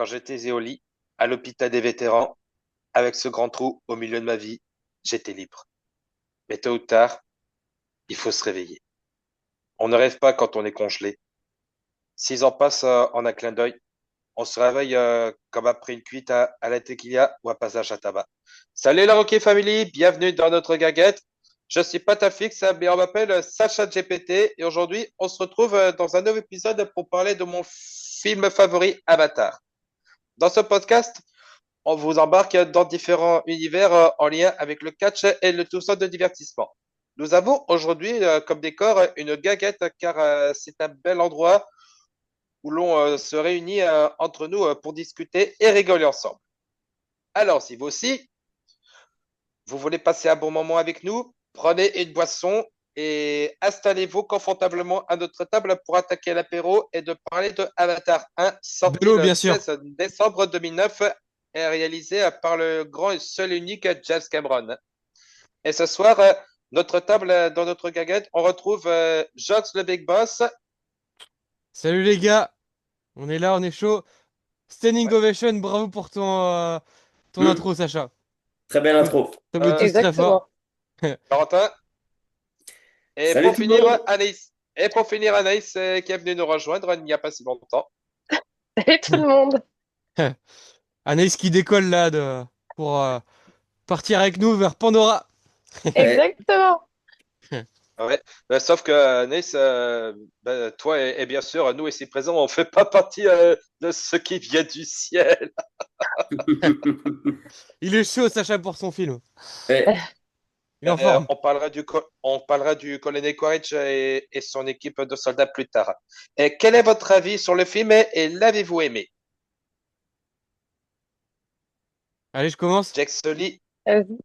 quand j'étais au lit, à l'hôpital des vétérans, avec ce grand trou au milieu de ma vie, j'étais libre. Mais tôt ou tard, il faut se réveiller. On ne rêve pas quand on est congelé. 6 ans passent en un clin d'œil. On se réveille comme après une cuite à la tequila ou un passage à tabac. Salut la Rocky Family, bienvenue dans notre gaguette. Je suis pas ta fixe, mais on m'appelle Sacha GPT et aujourd'hui on se retrouve dans un nouvel épisode pour parler de mon film favori Avatar. Dans ce podcast, on vous embarque dans différents univers en lien avec le catch et le tout ça de divertissement. Nous avons aujourd'hui comme décor une gaguette car c'est un bel endroit où l'on se réunit entre nous pour discuter et rigoler ensemble. Alors, si vous aussi, vous voulez passer un bon moment avec nous, prenez une boisson et installez-vous confortablement à notre table pour attaquer l'apéro et de parler de Avatar 1, De sorti l'eau, le bien sûr. 16 décembre 2009 et réalisé par le grand et seul unique James Cameron. Et ce soir, notre table dans notre gaguette, on retrouve Jox le Big Boss. Salut les gars, on est là, on est chaud. Standing Ouais. ovation, bravo pour ton Hmm, intro, Sacha. très belle intro. T'applaudis Euh, tous très fort. Exactement. Corentin. Et Salut pour tout le finir, monde. Anaïs. Et pour finir, Anaïs, qui est venue nous rejoindre il n'y a pas si longtemps. Et tout le monde. Anaïs qui décolle là pour partir avec nous vers Pandora. Ouais, Exactement. Ouais. Sauf que Anaïs, toi et bien sûr, nous ici présents, on fait pas partie de ce qui vient du ciel. Il est chaud, Sacha, pour son film. ouais. Il est en forme. On parlera du colonel Quaritch et son équipe de soldats plus tard. Et quel est votre avis sur le film et l'avez-vous aimé? Allez, je commence. Jack Sully, Vas-y,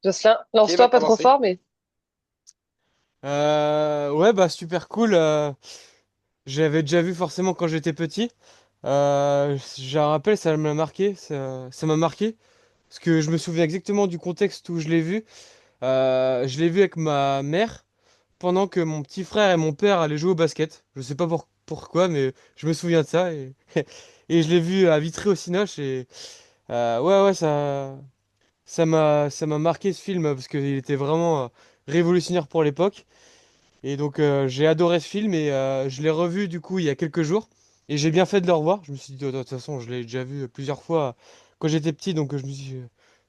Jocelyn, qui veut lance-toi pas trop commencer? fort, mais Ouais, bah super cool. J'avais déjà vu forcément quand j'étais petit. J'ai un rappel, ça m'a marqué. Ça m'a marqué. Parce que je me souviens exactement du contexte où je l'ai vu. Je l'ai vu avec ma mère pendant que mon petit frère et mon père allaient jouer au basket. Je sais pas pourquoi, mais je me souviens de ça. Et, et je l'ai vu à Vitré au Cinoche. Et ouais, ça m'a marqué ce film parce qu'il était vraiment révolutionnaire pour l'époque. Et donc j'ai adoré ce film et je l'ai revu du coup il y a quelques jours. Et j'ai bien fait de le revoir. Je me suis dit, de toute façon, je l'ai déjà vu plusieurs fois quand j'étais petit. Donc je me suis dit,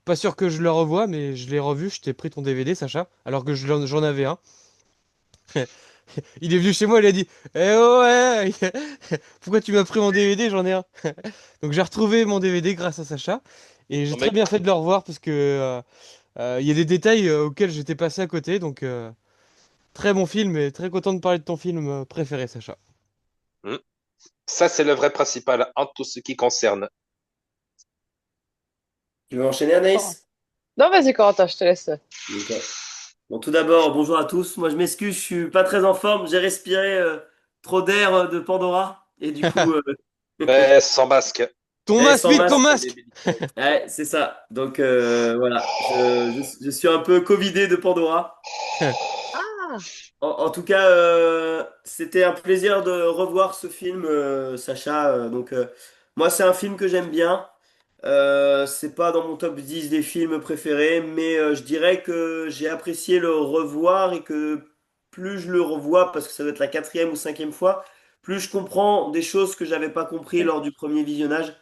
pas sûr que je le revoie, mais je l'ai revu. Je t'ai pris ton DVD, Sacha, alors que j'en avais un. Il est venu chez moi, il a dit, eh oh, ouais, pourquoi tu m'as pris mon DVD? J'en ai un. Donc j'ai retrouvé mon DVD grâce à Sacha. Et j'ai Non, très mais bien fait de le revoir parce que il y a des détails auxquels j'étais passé à côté. Donc très bon film et très content de parler de ton film préféré, Sacha. hmm, ça, c'est le vrai principal en tout ce qui concerne. Tu veux enchaîner, oh. Anaïs? Non, vas-y, Corentin, je te laisse. Ok. Bon, tout d'abord, bonjour à tous. Moi, je m'excuse, je suis pas très en forme. J'ai respiré trop d'air de Pandora. Et du coup, Sans masque. Ton masque, sans vite, ton masque. masque! Ouais, c'est ça. Donc, voilà. Je suis un peu covidé de Pandora. Ah, En tout cas, c'était un plaisir de revoir ce film, Sacha. Moi, c'est un film que j'aime bien. C'est pas dans mon top 10 des films préférés, mais je dirais que j'ai apprécié le revoir et que plus je le revois, parce que ça doit être la quatrième ou cinquième fois, plus je comprends des choses que j'avais pas compris lors du premier visionnage,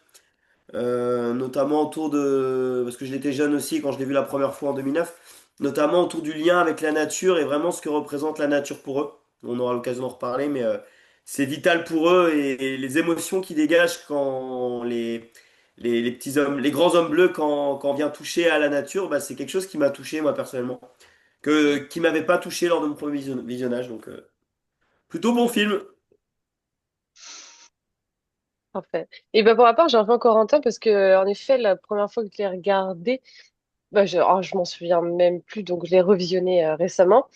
notamment autour de, parce que j'étais jeune aussi quand je l'ai vu la première fois en 2009, notamment autour du lien avec la nature et vraiment ce que représente la nature pour eux. On aura l'occasion d'en reparler, mais c'est vital pour eux et les émotions qu'ils dégagent quand les petits hommes, les grands hommes bleus, quand on vient toucher à la nature, bah, c'est quelque chose qui m'a touché moi personnellement, qui m'avait pas touché lors de mon premier visionnage. Donc plutôt bon film. parfait. Et ben pour ma part, j'ai rejoint Corentin parce que, en effet, la première fois que je l'ai regardé, bah, je m'en souviens même plus, donc je l'ai revisionné récemment.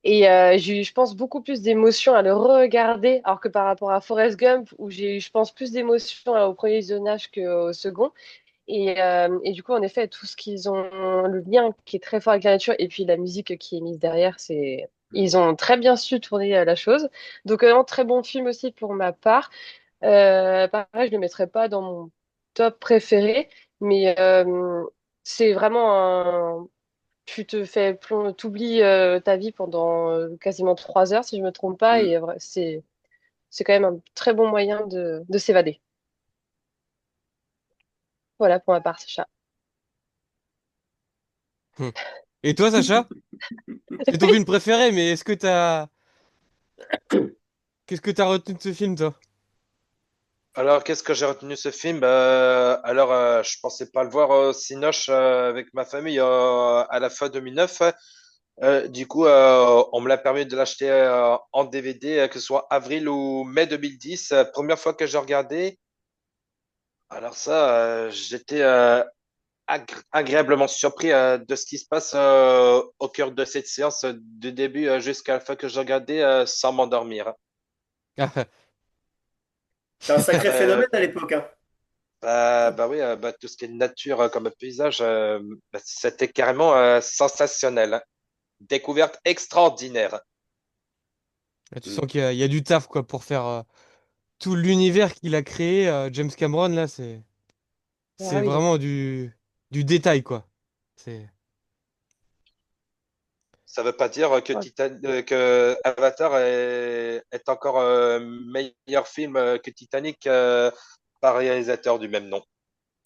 Et j'ai eu, je pense, beaucoup plus d'émotions à le re-regarder, alors que par rapport à Forrest Gump, où j'ai eu, je pense, plus d'émotions au premier visionnage qu'au second. Et du coup, en effet, tout ce qu'ils ont, le lien qui est très fort avec la nature, et puis la musique qui est mise derrière, ils ont très bien su tourner la chose. Donc, un très bon film aussi pour ma part. Pareil, je le mettrais pas dans mon top préféré, mais c'est vraiment un... Tu te fais t'oublies ta vie pendant quasiment 3 heures, si je me trompe pas, Mm. et c'est quand même un très bon moyen de s'évader. Voilà pour ma part, Sacha. Hmm. Et toi, Sacha? C'est ton film préféré, mais qu'est-ce que t'as retenu de ce film, toi? Alors, qu'est-ce que j'ai retenu de ce film? Je pensais pas le voir au Cinoche avec ma famille à la fin 2009. On me l'a permis de l'acheter en DVD, que ce soit avril ou mai 2010. Première fois que j'ai regardé. Alors ça, j'étais agréablement surpris de ce qui se passe au cœur de cette séance, du début jusqu'à la fin que j'ai regardé sans m'endormir. C'est un sacré Euh, phénomène à l'époque, hein. bah oui, tout ce qui est nature comme paysage, c'était carrément sensationnel, hein. Découverte extraordinaire. Là, tu Mm. sens il y a du taf, quoi, pour faire tout l'univers qu'il a créé, James Cameron, là, Ah c'est oui, vraiment du détail, quoi. C'est, Ça veut pas dire ouais. Que Avatar est encore meilleur film que Titanic par réalisateur du même nom.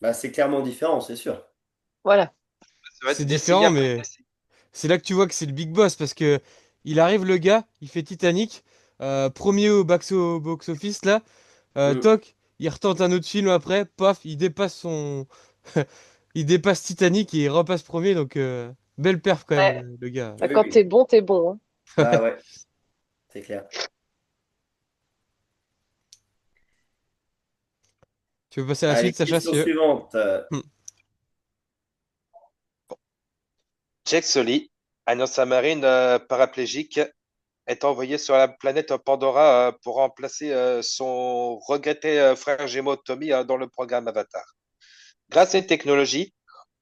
Bah, c'est clairement différent, c'est sûr. Voilà. Ça va c'est être décennie différent, après mais décennie. c'est là que tu vois que c'est le big boss, parce que il arrive, le gars, il fait Titanic, premier au box-office, là, Mm. toc, il retente un autre film après, paf, il dépasse il dépasse Titanic et il repasse premier, donc belle perf quand même, Ouais. le gars. Oui, Quand oui. t'es bon, hein. Bah ouais, c'est clair. Tu veux passer à la Allez, suite, Sacha, si question tu veux? suivante. Hmm. Jake Sully, un ancien marine paraplégique, est envoyé sur la planète Pandora pour remplacer son regretté frère jumeau Tommy dans le programme Avatar. Grâce à une technologie,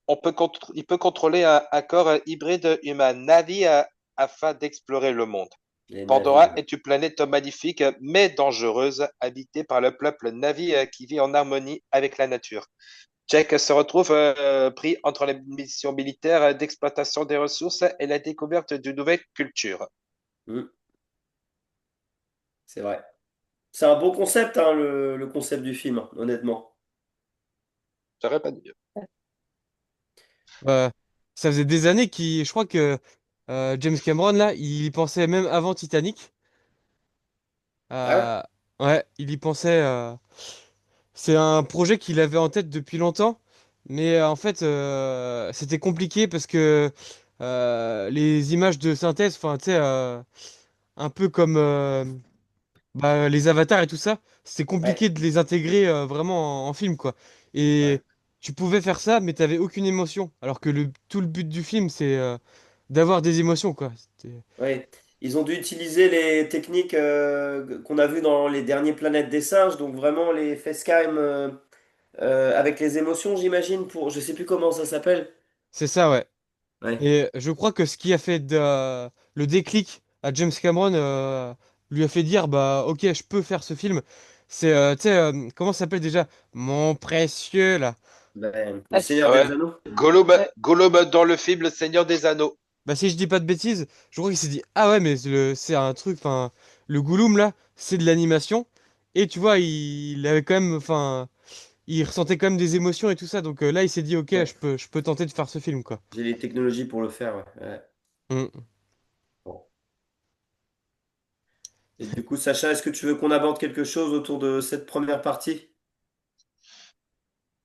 il peut contrôler un corps hybride humain Navi afin d'explorer le monde. Les Pandora navires. est une planète magnifique mais dangereuse, habitée par le peuple Navi qui vit en harmonie avec la nature. Jack se retrouve pris entre les missions militaires d'exploitation des ressources et la découverte d'une nouvelle culture. Mm. C'est vrai. C'est un bon concept, hein, le concept du film, hein, honnêtement. J'aurais pas dit. Bah, ça faisait des années je crois que James Cameron, là, il y pensait même avant Titanic. Ah ouais? Euh, ouais, il y pensait. C'est un projet qu'il avait en tête depuis longtemps, mais en fait, c'était compliqué parce que les images de synthèse, enfin, tu sais, un peu comme bah, les avatars et tout ça, c'est Ouais. compliqué de les intégrer vraiment en film, quoi. Ouais. Et tu pouvais faire ça, mais t'avais aucune émotion. Alors que tout le but du film, c'est d'avoir des émotions, quoi. Ouais. Ils ont dû utiliser les techniques qu'on a vues dans les derniers Planètes des singes, donc vraiment les facecam avec les émotions, j'imagine, pour... Je sais plus comment ça s'appelle. C'est ça, ouais. Ouais. Et je crois que ce qui a fait le déclic à James Cameron, lui a fait dire, bah, ok, je peux faire ce film. C'est, tu sais, comment ça s'appelle déjà? Mon précieux, là. Ben, le Ah, Seigneur Ah des ouais. Anneaux. ouais. Gollum dans le film Le Seigneur des Anneaux. Bah, si je dis pas de bêtises, je crois qu'il s'est dit, ah ouais, mais c'est un truc, enfin, le Gollum, là, c'est de l'animation. Et tu vois, il avait quand même, enfin, il ressentait quand même des émotions et tout ça. Donc là, il s'est dit, ok, Ouais. je peux tenter de faire ce film, quoi. J'ai les technologies pour le faire, ouais. Ouais. Mm. Bon. Et du coup, Sacha, est-ce que tu veux qu'on aborde quelque chose autour de cette première partie?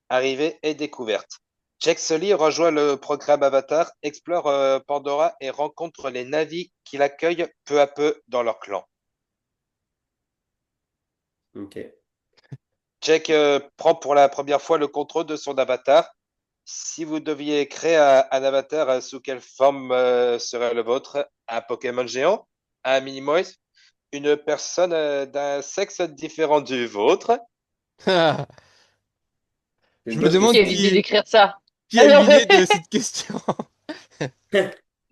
Arrivée et découverte. Jake Sully rejoint le programme Avatar, explore Pandora et rencontre les Na'vi qui l'accueillent peu à peu dans leur clan. Ok. Jake prend pour la première fois le contrôle de son avatar. Si vous deviez créer un avatar, sous quelle forme serait le vôtre? Un Pokémon géant? Un Minimoys? Une personne d'un sexe différent du vôtre? C'est Je une me bonne demande Qui a eu l'idée question. d'écrire ça? qui Ah a eu non, l'idée de cette question.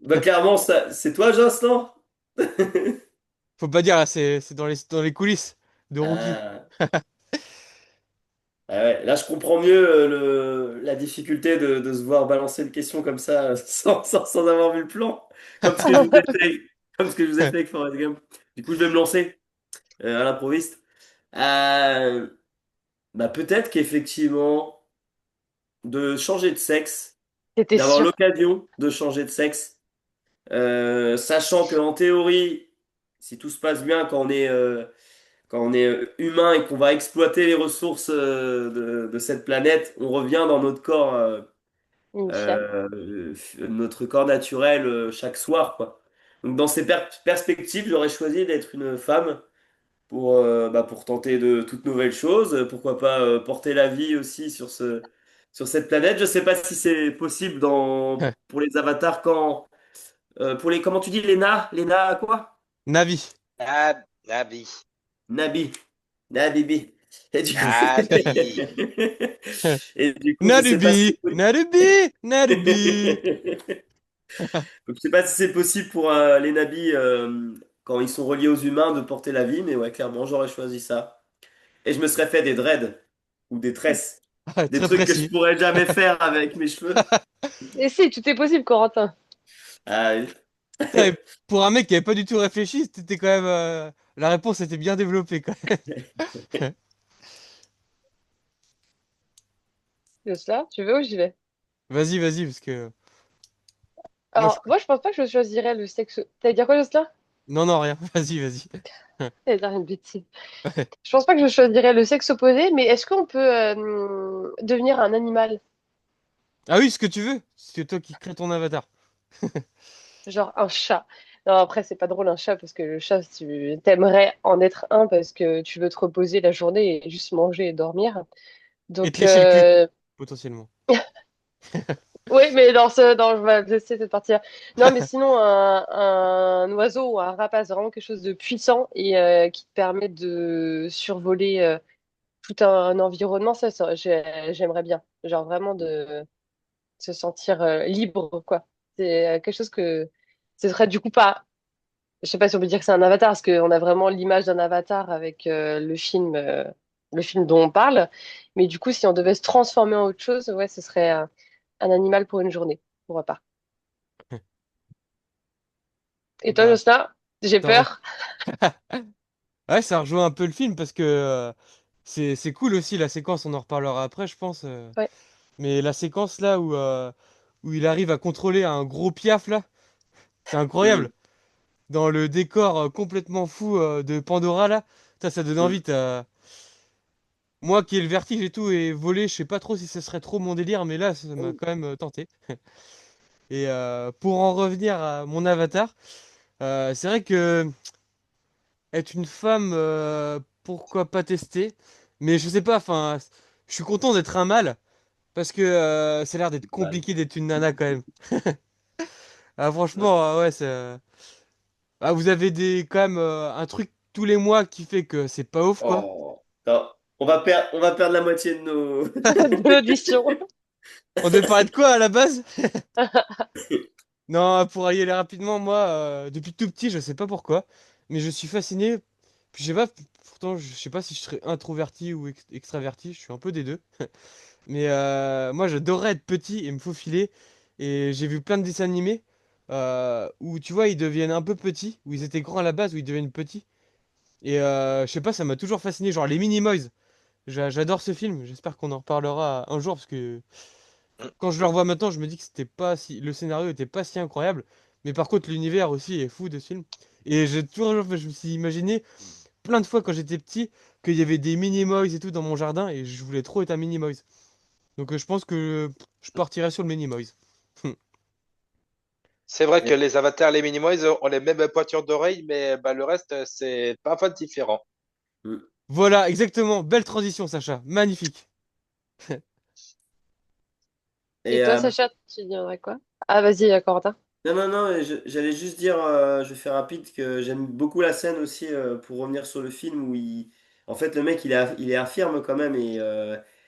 Bah, clairement, ça, c'est toi, Joss, non? Faut pas dire, là, c'est dans dans les coulisses de Rookie. Ah. Ah ouais, là, je comprends mieux la difficulté de se voir balancer une question comme ça sans avoir vu le plan, comme ce que je vous ai fait, comme ce que je vous ai fait avec Forrest Gump. Du coup, je vais me lancer à l'improviste. Euh, Bah, peut-être qu'effectivement, de changer de sexe, C'était d'avoir sûr. l'occasion de changer de sexe, sachant que en théorie, si tout se passe bien, quand on est humain et qu'on va exploiter les ressources de cette planète, on revient dans notre corps, Initial. notre corps naturel chaque soir, quoi. Donc dans ces perspectives, j'aurais choisi d'être une femme pour tenter de toutes nouvelles choses. Pourquoi pas porter la vie aussi sur cette planète. Je sais pas si c'est possible pour les avatars pour les, comment tu dis, Lena quoi? Navi. Ah, Nabi. Nabi. Nabibi. Et du coup, Nabi. et du coup, je sais pas si Narubi, Narubi, Narubi. donc, je sais pas si c'est possible pour les nabis quand ils sont reliés aux humains de porter la vie, mais ouais, clairement, j'aurais choisi ça. Et je me serais fait des dreads ou des tresses, des Très trucs que je précis. pourrais jamais faire avec mes cheveux. Et si, tout est possible, Corentin. Ah, oui. Putain, et pour un mec qui avait pas du tout réfléchi, c'était quand même. La réponse était bien développée quand même. C'est ça, tu veux ou j'y vais? Vas-y, vas-y, parce que moi je. Alors, moi, je pense pas que je choisirais le sexe. T'allais dire quoi, Jocelyn? Non, non, rien. Vas-y, vas-y. T'allais dire une bêtise. Je pense pas que je choisirais le sexe opposé, mais est-ce qu'on peut devenir un animal? Ah oui, ce que tu veux. C'est toi qui crée ton avatar. Genre un chat. Non, après, c'est pas drôle un chat parce que le chat, tu t'aimerais en être un parce que tu veux te reposer la journée et juste manger et dormir. Et te Donc, lécher le cul, potentiellement. oui, mais je vais laisser cette partie-là. Non, mais sinon, un oiseau ou un rapace, vraiment quelque chose de puissant et qui te permet de survoler tout un environnement, j'aimerais bien. Genre vraiment de se sentir libre, quoi. C'est quelque chose que ce serait du coup pas. Je sais pas si on peut dire que c'est un avatar, parce qu'on a vraiment l'image d'un avatar avec le film dont on parle. Mais du coup, si on devait se transformer en autre chose, ouais, ce serait un animal pour une journée. Pourquoi pas? Et toi, Bah, Jocelyn? J'ai ça peur. ouais, ça rejoint un peu le film parce que c'est cool aussi la séquence, on en reparlera après, je pense. Ouais. Mais la séquence là où il arrive à contrôler un gros piaf là, c'est incroyable. Hmm, Dans le décor complètement fou de Pandora là, ça donne hmm. envie. Moi qui ai le vertige et tout et voler, je sais pas trop si ce serait trop mon délire, mais là ça m'a Oh. quand même tenté. Et pour en revenir à mon avatar, c'est vrai que être une femme, pourquoi pas tester? Mais je sais pas, enfin, je suis content d'être un mâle parce que ça a l'air d'être Bah, compliqué d'être une nana quand même. Ah, franchement, ouais, ah, vous avez quand même un truc tous les mois qui fait que c'est pas ouf quoi. oh. Non. On va perdre la moitié de nos. De l'audition. On devait parler de quoi à la base? Non, pour y aller rapidement, moi, depuis tout petit, je sais pas pourquoi, mais je suis fasciné. Puis je sais pas, pourtant, je sais pas si je serais introverti ou extraverti, je suis un peu des deux. Mais moi, j'adorais être petit et me faufiler. Et j'ai vu plein de dessins animés où, tu vois, ils deviennent un peu petits, où ils étaient grands à la base, où ils deviennent petits. Et je sais pas, ça m'a toujours fasciné. Genre les Minimoys. J'adore ce film. J'espère qu'on en reparlera un jour parce que quand je le revois maintenant, je me dis que c'était pas si, le scénario était pas si incroyable. Mais par contre, l'univers aussi est fou de ce film. Et j'ai toujours, je me suis imaginé plein de fois quand j'étais petit qu'il y avait des Minimoys et tout dans mon jardin et je voulais trop être un Minimoys. Donc je pense que je partirai sur le Minimoys. C'est vrai que les avatars, les Minimoys ont les mêmes pointures d'oreilles, mais bah, le reste, c'est parfois différent. Hmm. Voilà, exactement. Belle transition, Sacha. Magnifique. Et Et toi, Sacha, tu dirais quoi? Ah, vas-y, Corentin. non, non, non, j'allais juste dire, je fais rapide, que j'aime beaucoup la scène aussi, pour revenir sur le film, où en fait, le mec, il est infirme quand même,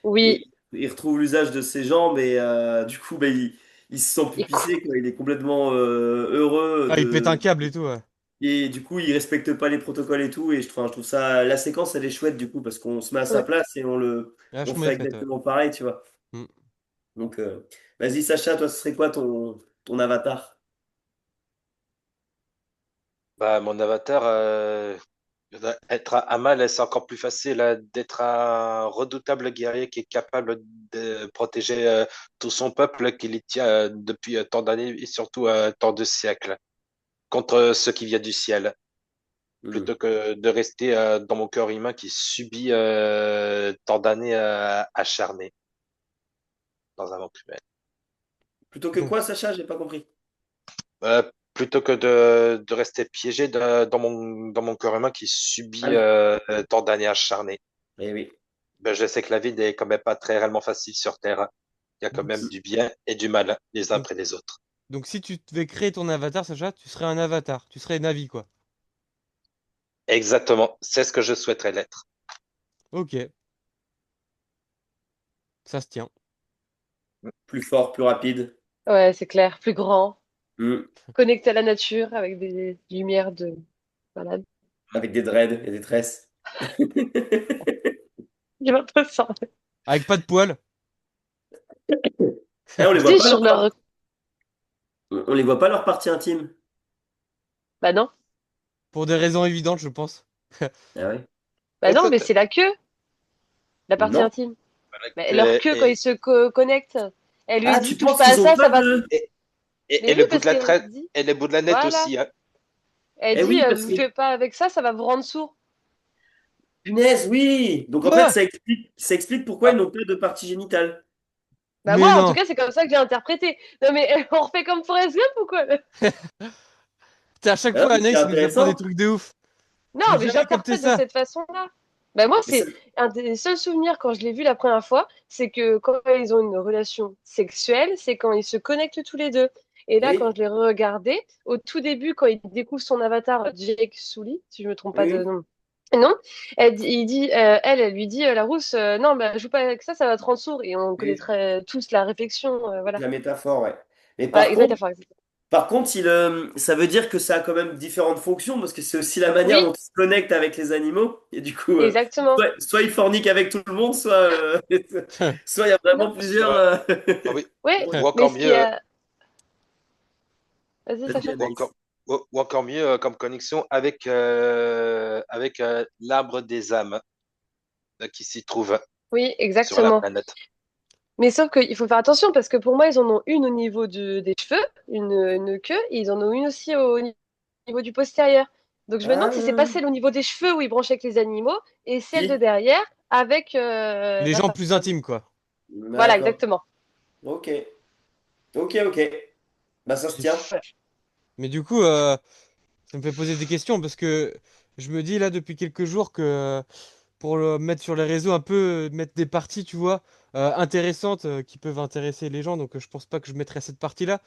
Oui. et il retrouve l'usage de ses jambes, et du coup, bah, il se sent Et cou- pupissé, quoi. Il est complètement heureux Ah, il pète un câble et tout. Ouais. Et du coup, il respecte pas les protocoles et tout. Et je trouve ça, la séquence, elle est chouette du coup, parce qu'on se met à sa Ouais. place et on Vachement bien fait faite, ouais. exactement pareil, tu vois. Mm. Donc, vas-y, Sacha, toi, ce serait quoi ton avatar? Bah, mon avatar, être un mâle, c'est encore plus facile d'être un redoutable guerrier qui est capable de protéger tout son peuple qui les tient depuis tant d'années et surtout tant de siècles contre ce qui vient du ciel, Hmm. plutôt que de rester dans mon cœur humain qui subit tant d'années acharnées dans un monde cruel. Plutôt que Donc, quoi, Sacha? J'ai pas compris. Plutôt que de rester piégé dans mon corps humain qui Ah subit oui. tant d'années acharnées. Eh oui. Ben, je sais que la vie n'est quand même pas très réellement facile sur Terre. Il y a quand donc, même du bien et du mal les uns donc, après les autres. donc si tu devais créer ton avatar, Sacha, tu serais un avatar. Tu serais Navi, quoi. Exactement, c'est ce que je souhaiterais l'être. Ok, ça se tient. Plus fort, plus rapide. Ouais, c'est clair. Plus grand, Hmm. connecté à la nature avec des lumières de malade. Avec des dreads et des tresses. J'ai l'impression. Avec pas de poils, Eh, on les voit Si, pas sur leur. on les voit pas leur partie intime. Bah non. pour des raisons évidentes, je pense. Ah ouais? Bah non, mais Peut-être. c'est la queue, la partie Non. intime. Voilà. Mais leur queue, quand ils se connectent, elle lui Ah, dit tu touche penses pas à qu'ils ont ça, ça pas va. de... Et Mais oui, le bout de parce la qu'elle traite dit. et le bout de la nette Voilà. aussi. Hein. Elle Eh dit oui, parce me que... fais pas avec ça, ça va vous rendre sourd. Punaise, oui! Donc en fait, Quoi? ça explique pourquoi ils Ah, n'ont pas de partie génitale. Bah Mais moi, en tout non. cas, c'est comme ça que j'ai interprété. Non mais on refait comme Forrest Gump ou quoi? Putain, à chaque Ah fois, oui, c'est Anaïs, il nous apprend des intéressant. trucs de ouf. Non, J'ai mais jamais capté j'interprète de ça. cette façon-là. Bah moi, Mais ça... c'est un des seuls souvenirs quand je l'ai vu la première fois, c'est que quand ils ont une relation sexuelle, c'est quand ils se connectent tous les deux. Et là, quand Oui, je l'ai regardé, au tout début, quand il découvre son avatar, Jake Sully, si je me trompe pas de oui, nom. Non, il dit, elle lui dit, la rousse, non, bah, joue pas avec ça va te rendre sourd. Et on oui. connaîtrait tous la réflexion, voilà. La métaphore, ouais. Mais Voilà, exactement. par contre, ça veut dire que ça a quand même différentes fonctions, parce que c'est aussi la manière Oui, dont il se connecte avec les animaux. Et du coup, exactement. soit il fornique avec tout le monde, soit il y a Non, vraiment plusieurs... soit, ah oui, ouais, ou mais encore ce qui mieux, a... Vas-y, Vas-y, Sacha. ou encore, Anaïs. ou encore mieux comme connexion avec l'arbre des âmes qui s'y trouve Oui, sur la exactement. planète. Mais sauf qu'il faut faire attention parce que pour moi, ils en ont une au niveau des cheveux, une queue, et ils en ont une aussi au niveau du postérieur. Donc je me demande si c'est pas Ah, celle au niveau des cheveux où ils branchent avec les animaux et celle de si, derrière avec Les la gens plus femme. intimes, quoi. Voilà, d'accord. exactement. Ok, ok, ok. Bah ça se J'ai- tient. Voilà. Mais du coup, ça me fait poser des questions parce que je me dis là depuis quelques jours que pour le mettre sur les réseaux un peu, mettre des parties, tu vois, intéressantes qui peuvent intéresser les gens. Donc je pense pas que je mettrais cette partie-là,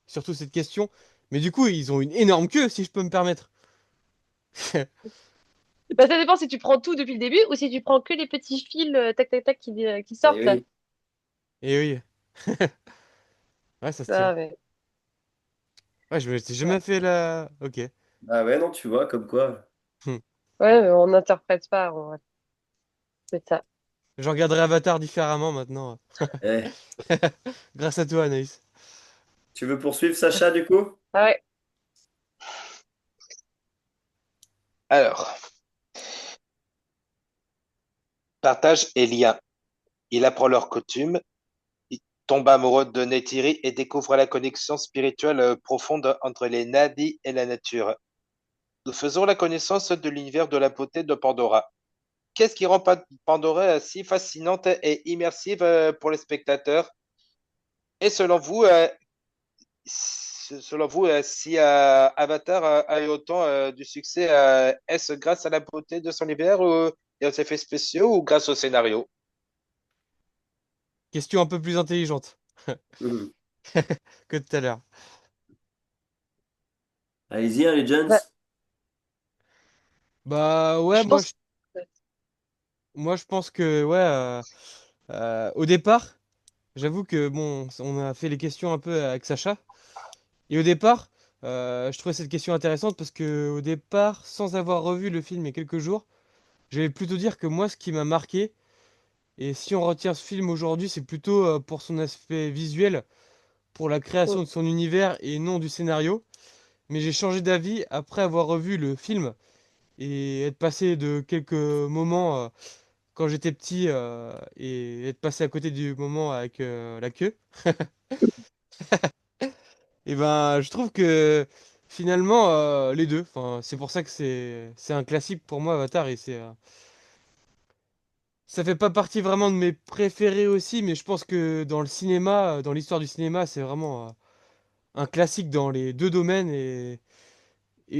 surtout cette question. Mais du coup, ils ont une énorme queue, si je peux me permettre. Bah, ça dépend si tu prends tout depuis le début ou si tu prends que les petits fils tac tac tac qui Eh sortent. oui. Et oui, ouais, ça se tient. Ah, mais... Ouais, je me suis ouais. jamais fait la. Ok. Ah ouais, non, tu vois, comme quoi. Hmm. Ouais, on n'interprète pas, c'est ça. Je regarderai Avatar différemment maintenant. Eh, Grâce à toi, Anaïs. tu veux poursuivre, Sacha, du coup? Ah ouais. Alors, partage et lien. Il apprend leurs coutumes, il tombe amoureux de Neytiri et découvre la connexion spirituelle profonde entre les Nadi et la nature. Nous faisons la connaissance de l'univers de la beauté de Pandora. Qu'est-ce qui rend Pandora si fascinante et immersive pour les spectateurs? Et selon vous, si Avatar a eu autant du succès, est-ce grâce à la beauté de son univers et aux effets spéciaux ou grâce au scénario? Question un peu plus intelligente Mhm. que tout à l'heure. Allez-y, hein, les Jones. Bah, Bah ouais, je pense. moi je pense que ouais. Au départ, j'avoue que bon, on a fait les questions un peu avec Sacha. Et au départ, Je trouvais cette question intéressante parce que au départ, sans avoir revu le film il y a quelques jours, j'allais plutôt dire que moi, ce qui m'a marqué, et si on retient ce film aujourd'hui, c'est plutôt pour son aspect visuel, pour la création Mm. de son univers et non du scénario. Mais j'ai changé d'avis après avoir revu le film et être passé de quelques moments quand j'étais petit et être passé à côté du moment avec la queue. Et ben, je trouve que finalement, les deux. Enfin, c'est pour ça que c'est un classique pour moi, Avatar, et ça fait pas partie vraiment de mes préférés aussi, mais je pense que dans le cinéma, dans l'histoire du cinéma, c'est vraiment un classique dans les deux domaines et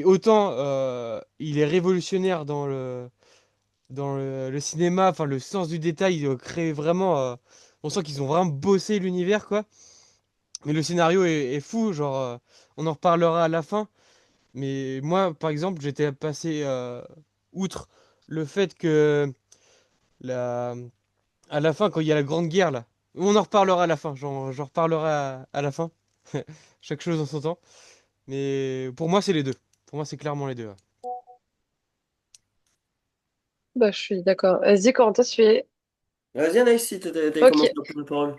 autant il est révolutionnaire dans le cinéma, enfin le sens du détail, il crée vraiment, on sent qu'ils ont vraiment bossé l'univers quoi. Mais le scénario est fou, genre on en reparlera à la fin. Mais moi, par exemple, j'étais passé outre le fait que la, à la fin, quand il y a la Grande Guerre, là, on en reparlera à la fin, j'en reparlerai à la fin, chaque chose en son temps. Mais pour moi, c'est les deux. Pour moi, c'est clairement les deux. Ouais. Bah, je suis d'accord. Vas-y, Corentin, tu es. Vas-y, Anaïs, si t'avais Ok. commencé à prendre la parole.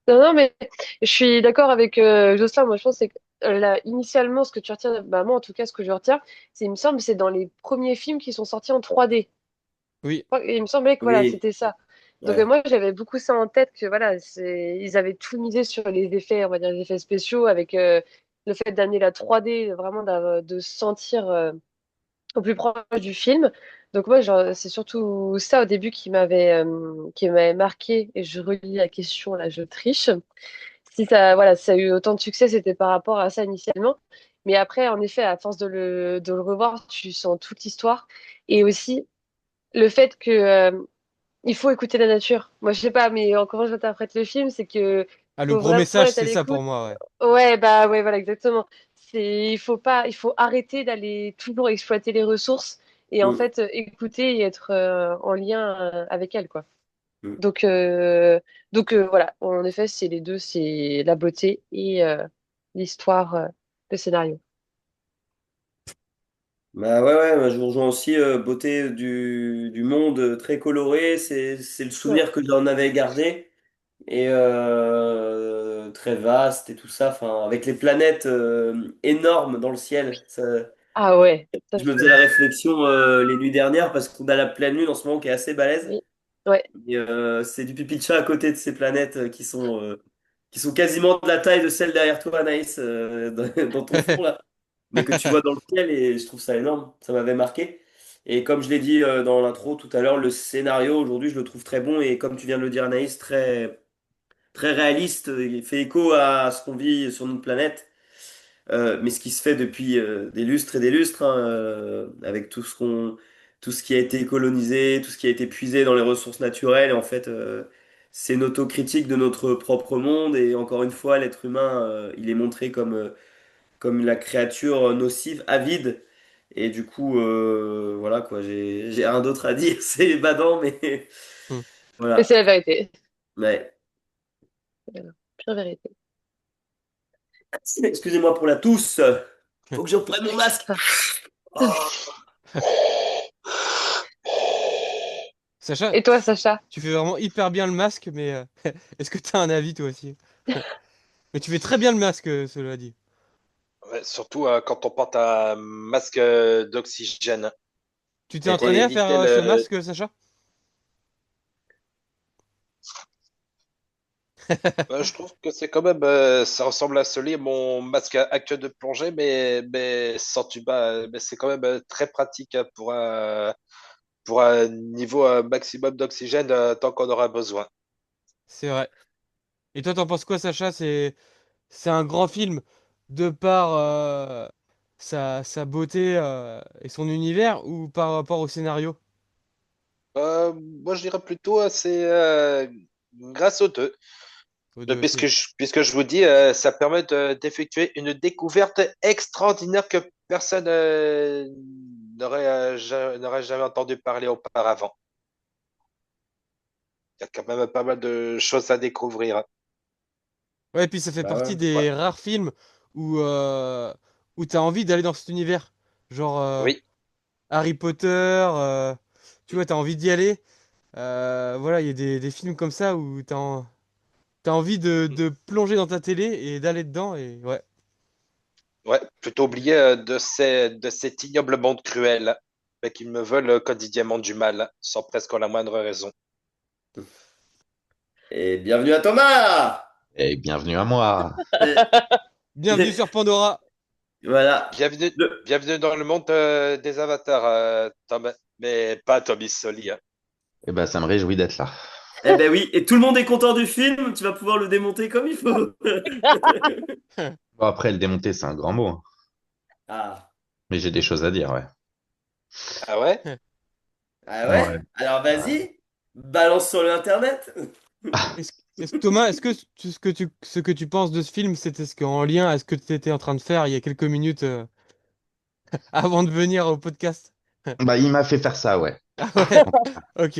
Non, non, mais je suis d'accord avec Jocelyn. Moi, je pense que là, initialement, ce que tu retiens, bah, moi, en tout cas, ce que je retiens, c'est, il me semble, c'est dans les premiers films qui sont sortis en 3D. Oui, Il me semblait que voilà, Oui, c'était ça. Donc ouais. moi j'avais beaucoup ça en tête que voilà, ils avaient tout misé sur les effets, on va dire les effets spéciaux avec le fait d'amener la 3D, vraiment de se sentir au plus proche du film. Donc moi c'est surtout ça au début qui m'avait marqué et je relis la question là, je triche. Si ça voilà, si ça a eu autant de succès, c'était par rapport à ça initialement. Mais après en effet, à force de le revoir, tu sens toute l'histoire et aussi le fait que il faut écouter la nature. Moi, je sais pas, mais comment j'interprète le film, c'est que ah, le faut gros vraiment message, être à c'est ça pour l'écoute. moi, ouais. Ouais, bah ouais, voilà, exactement. Il faut pas, il faut arrêter d'aller toujours exploiter les ressources et en Mm, fait écouter et être en lien avec elles, quoi. mm. Donc, euh, donc, voilà. En effet, c'est les deux, c'est la beauté et l'histoire, le scénario. Bah ouais, ouais, bah, je vous rejoins aussi, beauté du monde très coloré, c'est le Ouais. souvenir que j'en avais gardé, et très vaste et tout ça, enfin, avec les planètes énormes dans le ciel. Ah ouais, ça Je me faisais la c'est. réflexion les nuits dernières, parce qu'on a la pleine lune en ce moment qui est assez balèze, Oui. Ouais. et c'est du pipi de chat à côté de ces planètes qui sont quasiment de la taille de celle derrière toi, Anaïs, dans ton fond là, mais que tu vois dans le ciel, et je trouve ça énorme, ça m'avait marqué. Et comme je l'ai dit dans l'intro tout à l'heure, le scénario aujourd'hui, je le trouve très bon, et comme tu viens de le dire, Anaïs, très réaliste. Il fait écho à ce qu'on vit sur notre planète, mais ce qui se fait depuis des lustres et des lustres, hein, avec tout ce qui a été colonisé, tout ce qui a été puisé dans les ressources naturelles. Et en fait, c'est une autocritique de notre propre monde. Et encore une fois, l'être humain, il est montré comme la créature nocive, avide. Et du coup, voilà quoi, j'ai rien d'autre à dire. C'est badant, mais Hmm. Mais voilà. c'est la vérité. Ouais. Voilà. Pure vérité. Excusez-moi pour la tousse. Faut que je reprenne mon masque. Oh. Sacha, Et toi, Sacha? tu fais vraiment hyper bien le masque, mais est-ce que t'as un avis toi aussi? Mais tu fais très bien le masque, cela dit. Ouais, surtout quand on porte un masque d'oxygène Tu t'es et entraîné à faire éviter ce le. masque, Sacha? Je trouve que c'est quand même, ça ressemble à celui mon masque actuel de plongée, mais sans tuba. Mais c'est quand même très pratique hein, pour un niveau maximum d'oxygène tant qu'on aura besoin. C'est vrai. Et toi, t'en penses quoi, Sacha? C'est un grand film de par sa beauté et son univers ou par rapport au scénario? Moi, je dirais plutôt c'est grâce aux deux. Aux deux aussi. Puisque je vous dis, ça permet d'effectuer une découverte extraordinaire que personne n'aurait jamais entendu parler auparavant. Il y a quand même pas mal de choses à découvrir. Ouais, et puis ça fait Bah partie ouais. Ouais. des rares films où où t'as envie d'aller dans cet univers. Genre Oui. Harry Potter, tu vois, t'as envie d'y aller. Voilà, il y a des films comme ça où t'as envie de plonger dans ta télé et d'aller dedans, et ouais. Ouais, plutôt oublier de cet ignoble monde cruel, mais qui me veulent quotidiennement du mal, sans presque la moindre raison. Et bienvenue à Thomas! Et bienvenue à moi. Euh, Bienvenue sur Pandora. Voilà. Bienvenue, Le- bienvenue dans le monde des avatars, Tom, mais pas Tommy Soli, hein. Eh ben, ça me réjouit d'être là. Eh ben oui, et tout le monde est content du film, tu vas pouvoir le démonter comme il faut. Bon, après, le démonter, c'est un grand mot, hein. Ah, Mais j'ai des choses à dire, ouais. Ah ouais? ah Ouais. ouais? Alors Ah. vas-y, balance sur l'internet. Thomas, est-ce que ce que tu penses de ce film, c'était ce qu'en lien à ce que tu étais en train de faire il y a quelques minutes avant de venir au podcast? Bah, il m'a fait faire ça, ouais. Ah ouais, ok.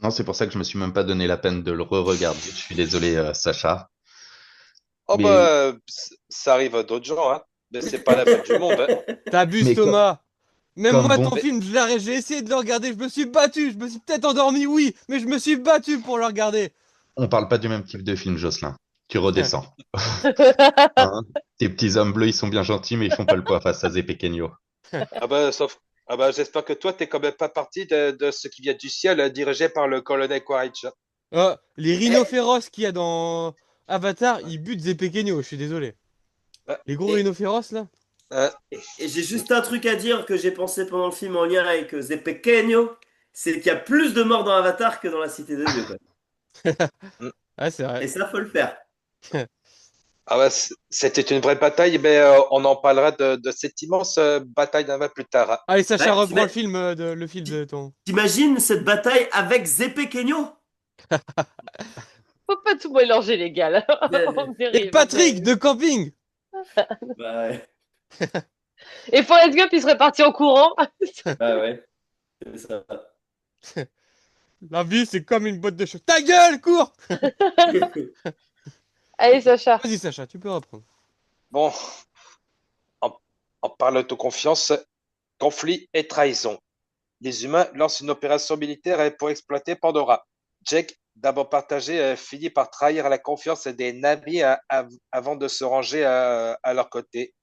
Non, c'est pour ça que je me suis même pas donné la peine de le re-regarder. Je suis désolé, Sacha. Oh Mais, bah, ça arrive à d'autres gens, hein. Mais c'est pas la fin du monde, hein. T'abuses, mais Thomas. Même comme moi, bon, ton Mais, film, j'ai essayé de le regarder, je me suis battu, je me suis peut-être endormi, oui, mais je me suis battu pour le regarder. on parle pas du même type de film, Jocelyn. Tu redescends. Hein. Tes petits hommes bleus, ils sont bien gentils, mais ils font pas le poids face à Zé Pequeño. ah bah, ah bah, j'espère que toi, t'es quand même pas parti de ce qui vient du ciel, dirigé par le colonel Quaritch. Les Eh, rhinocéros qu'il y a dans Avatar, ils butent des pequeños, je suis désolé. Euh, Les gros Et, rhinocéros, là? euh, et j'ai juste un truc à dire que j'ai pensé pendant le film en lien avec The Pequeño, c'est qu'il y a plus de morts dans Avatar que dans la Cité de Dieu, quoi. mm. Ouais, c'est vrai. Et ça, faut le faire. Ah bah, c'était une vraie bataille, mais on en parlera de cette immense bataille d'un peu plus tard. Allez, Sacha, Ouais, reprends le fil de ton... t'imagines cette bataille avec The Pequeño? Faut pas tout mélanger, les gars, là. On Et dérive, on Patrick dérive. de camping! Bah ouais, Et Forrest Gump, il serait parti en courant. bah ouais, c'est ça. La vie, c'est comme une boîte de choses. Ta gueule, cours! Allez, Sacha. Vas-y, Sacha, tu peux reprendre. Bon, on, on parle d'autoconfiance, conflit et trahison. Les humains lancent une opération militaire pour exploiter Pandora. Jake, d'abord partagé, finit par trahir la confiance des Na'vi avant de se ranger à leur côté.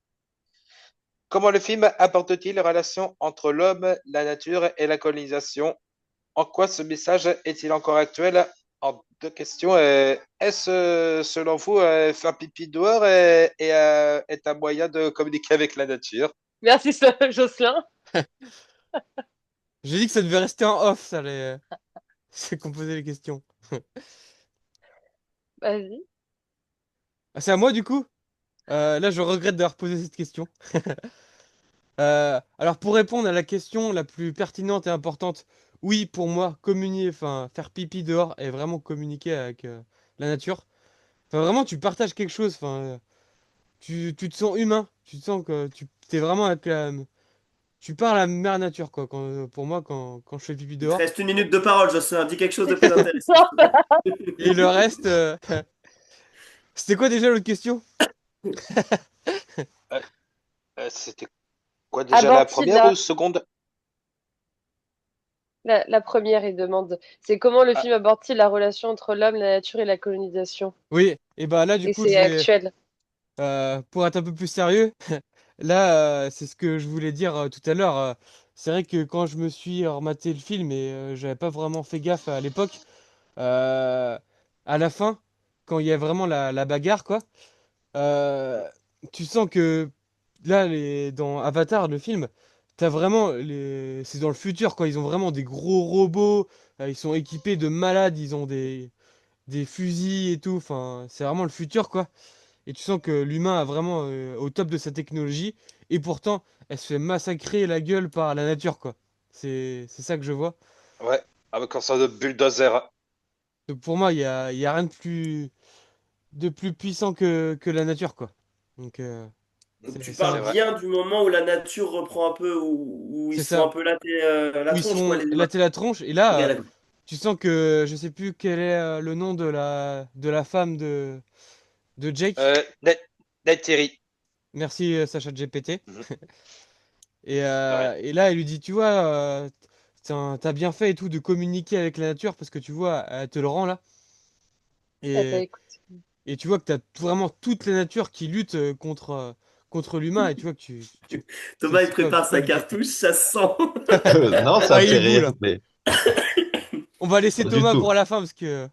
Comment le film aborde-t-il les relations entre l'homme, la nature et la colonisation? En quoi ce message est-il encore actuel? En deux questions. Est-ce, selon vous, faire pipi dehors est un moyen de communiquer avec la nature? Merci, Jocelyn. J'ai dit que ça devait rester en off, ça, c'est qu'on posait les questions. Vas-y. Ah, c'est à moi, du coup? Là, je regrette d'avoir posé cette question. Alors, pour répondre à la question la plus pertinente et importante, oui, pour moi, communier, enfin, faire pipi dehors est vraiment communiquer avec la nature. Enfin, vraiment, tu partages quelque chose. Enfin, tu te sens humain. Tu te sens que tu t'es vraiment avec tu parles à la mère nature, quoi. Pour moi, quand je fais pipi Il te dehors. reste une minute de parole, Jocelyn. Dis quelque chose de plus intéressant, s'il te Et le plaît. reste, c'était quoi déjà l'autre question? Euh, C'était quoi déjà la Aborde-t-il première ou seconde? la première, il demande, c'est comment le Ah, film aborde-t-il la relation entre l'homme, la nature et la colonisation? Oui, et bah là, du Et coup, c'est je vais, actuel. pour être un peu plus sérieux, là, c'est ce que je voulais dire tout à l'heure. C'est vrai que quand je me suis rematé le film et j'avais pas vraiment fait gaffe à l'époque, euh, à la fin, quand il y a vraiment la bagarre, quoi, euh, tu sens que là, dans Avatar, le film, t'as vraiment c'est dans le futur, quoi. Ils ont vraiment des gros robots, ils sont équipés de malades, ils ont des fusils et tout. Enfin, c'est vraiment le futur, quoi. Et tu sens que l'humain a vraiment au top de sa technologie, et pourtant, elle se fait massacrer la gueule par la nature, quoi. C'est ça que je vois. ouais, avec un sort de bulldozer. Donc pour moi, il y a rien de plus puissant que la nature, quoi. Donc Donc tu C'est parles ça, vrai. bien du moment où la nature reprend un peu, où ils c'est se font un ça. peu latter la Où ils tronche, quoi, sont les humains. latter la tronche, et Ok, là, d'accord. tu sens que je sais plus quel est le nom de la femme de Jake. Euh, Ned, Ned Thierry. Merci Sacha GPT. Mhm. De rien. Et là, elle lui dit, tu vois, t'as bien fait et tout de communiquer avec la nature parce que tu vois, elle te le rend là. Ah bah Et, écoute. et tu vois que t'as vraiment toute la nature qui lutte contre l'humain et tu vois que Thomas, il c'est prépare sa pas bien, quoi. cartouche, ça se sent. Non, ça Ah, me il fait est beau rire, là. mais On va laisser pas du Thomas pour tout. la fin parce que.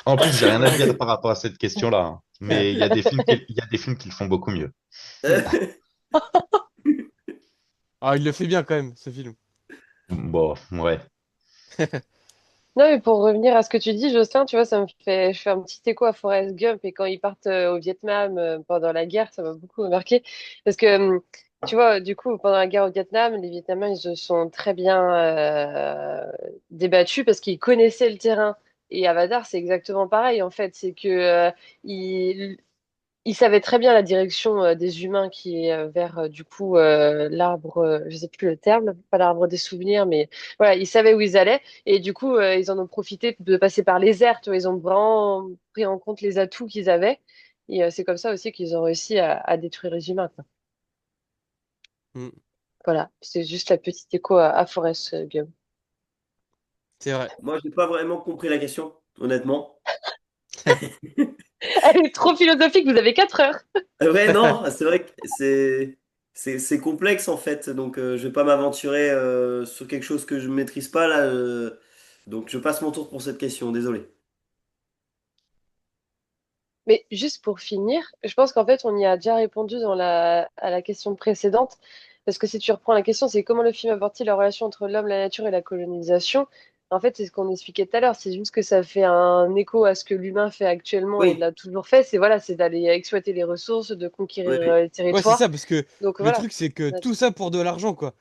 En plus, j'ai rien à dire par rapport à cette question-là, hein. Mais il y a des films qui le font beaucoup mieux. Ah, il le fait bien quand même, ce film. Bon, ouais. Non, mais pour revenir à ce que tu dis, Jocelyn, tu vois, je fais un petit écho à Forrest Gump et quand ils partent au Vietnam pendant la guerre, ça m'a beaucoup marqué parce que, tu vois, du coup, pendant la guerre au Vietnam, les Vietnamiens, ils se sont très bien débattus parce qu'ils connaissaient le terrain. Et Avatar, c'est exactement pareil, en fait. C'est que ils, il savait très bien la direction des humains qui est vers du coup l'arbre, je sais plus le terme, pas l'arbre des souvenirs, mais voilà, ils savaient où ils allaient et du coup ils en ont profité de passer par les airs, tu vois, ils ont vraiment pris en compte les atouts qu'ils avaient et c'est comme ça aussi qu'ils ont réussi à détruire les humains, quoi. Mm, Voilà, c'est juste la petite écho à Forrest Gump. c'est vrai. Moi, j'ai pas vraiment compris la question, honnêtement. Elle est trop philosophique, vous avez 4 heures. Ouais, non, c'est vrai que c'est complexe en fait, donc je vais pas m'aventurer sur quelque chose que je maîtrise pas là. Donc je passe mon tour pour cette question, désolé. Mais juste pour finir, je pense qu'en fait, on y a déjà répondu à la question précédente. Parce que si tu reprends la question, c'est comment le film aborde-t-il la relation entre l'homme, la nature et la colonisation? En fait, c'est ce qu'on expliquait tout à l'heure. C'est juste que ça fait un écho à ce que l'humain fait actuellement et il Oui, l'a toujours fait. C'est voilà, c'est d'aller exploiter les ressources, de oui, conquérir oui. les Ouais, c'est territoires. ça, parce que Donc le voilà. truc, c'est que tout ça pour de l'argent, quoi.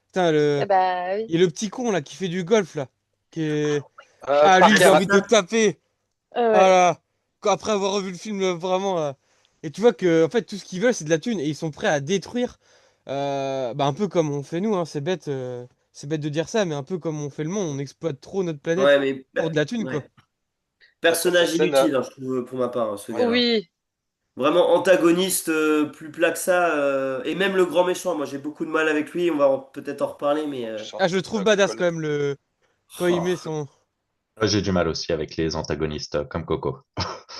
Putain, Eh bah oui. il y a le petit con là qui fait du golf là. Qui est... Ah, lui, j'ai Parker. envie de le Harrison. taper. Ah Ah ouais. là, après avoir revu le film, vraiment. Et tu vois que, en fait, tout ce qu'ils veulent, c'est de la thune. Et ils sont prêts à détruire. Bah, un peu comme on fait nous, hein. C'est bête de dire ça, mais un peu comme on fait le monde. On exploite trop notre planète Ouais, mais pour de la thune, quoi. ouais. T'as cette Personnage scène, inutile, hein, je trouve, pour ma part, hein, ce ouais. gars-là. Oui. Vraiment antagoniste, plus plat que ça. Et même le grand méchant, moi j'ai beaucoup de mal avec lui. On va peut-être en reparler, mais Ah, je le trouve badass quand même, quand il met oh, son. Moi, j'ai du mal aussi avec les antagonistes comme Coco.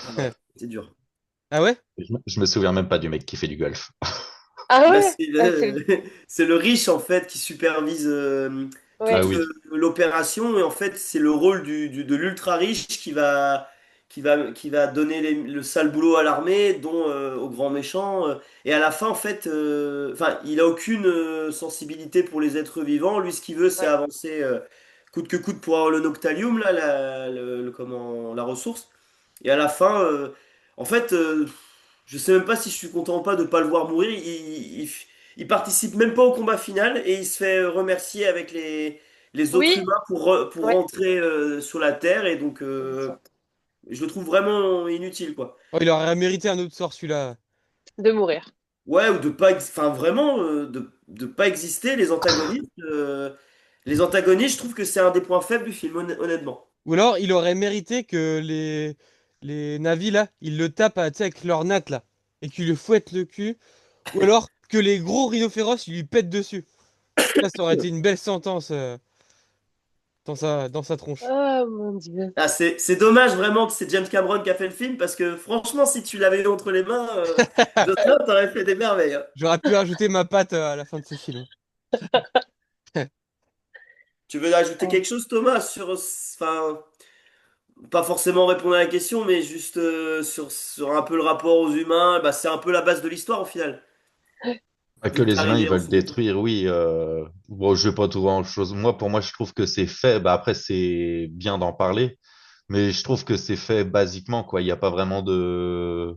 ah ouais, c'est dur. Ah ouais? Je me souviens même pas du mec qui fait du golf. Ah Bah, ouais. Ah, c'est c'est le riche en fait qui supervise Ah ouais. toute oui. l'opération et en fait c'est le rôle de l'ultra riche qui va donner le sale boulot à l'armée, dont au grand méchant. Et à la fin en fait, enfin il a aucune sensibilité pour les êtres vivants. Lui ce qu'il veut c'est Ouais. avancer coûte que coûte pour avoir le Noctalium là, comment la ressource. Et à la fin, en fait, je sais même pas si je suis content ou pas de pas le voir mourir. Il participe même pas au combat final et il se fait remercier avec les autres Oui. humains pour Ouais. rentrer sur la Terre. Et donc, C'est ça. je le trouve vraiment inutile, quoi. Oh, il aurait mérité un autre sort, celui-là. De mourir. Ouais, ou de pas, enfin vraiment, de pas exister, les antagonistes. Les antagonistes, je trouve que c'est un des points faibles du film, honnêtement. Ou alors, il aurait mérité que les navis, là, ils le tapent, tu sais, avec leur natte, là. Et qu'ils lui fouettent le cul. Ou alors, que les gros rhinocéros, ils lui pètent dessus. Ça aurait été une belle sentence dans sa tronche. Ah mon Dieu. Ah, c'est dommage vraiment que c'est James Cameron qui a fait le film parce que franchement, si tu l'avais eu entre les mains, Jocelyn, t'aurais fait des merveilles, hein. J'aurais pu rajouter ma patte à la fin de ce film. Tu veux ajouter quelque chose, Thomas, enfin, pas forcément répondre à la question, mais juste sur un peu le rapport aux humains, bah, c'est un peu la base de l'histoire au final, Que vu que c'est les humains, ils arrivé en veulent film. détruire, oui. Bon, je vais pas trouver grand-chose. Moi, pour moi, je trouve que c'est fait. Bah, après, c'est bien d'en parler. Mais je trouve que c'est fait basiquement, quoi. Il n'y a pas vraiment de...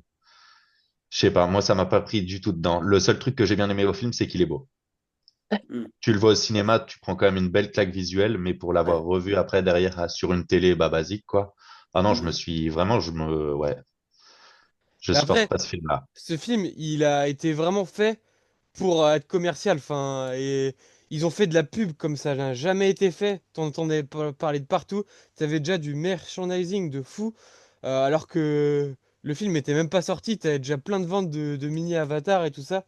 Je sais pas, moi, ça m'a pas pris du tout dedans. Le seul truc que j'ai bien aimé au film, c'est qu'il est beau. Hmm. Tu le vois au cinéma, tu prends quand même une belle claque visuelle, mais pour l'avoir Ouais. revu après derrière sur une télé, bah, basique, quoi. Ah non, je me Mhm. suis vraiment, ouais, je Mais supporte après, pas ce film-là. ce film, il a été vraiment fait pour être commercial. Enfin, et ils ont fait de la pub comme ça n'a jamais été fait. T'en entendais parler de partout. T'avais déjà du merchandising de fou. Alors que le film était même pas sorti, t'avais déjà plein de ventes de mini Avatar et tout ça.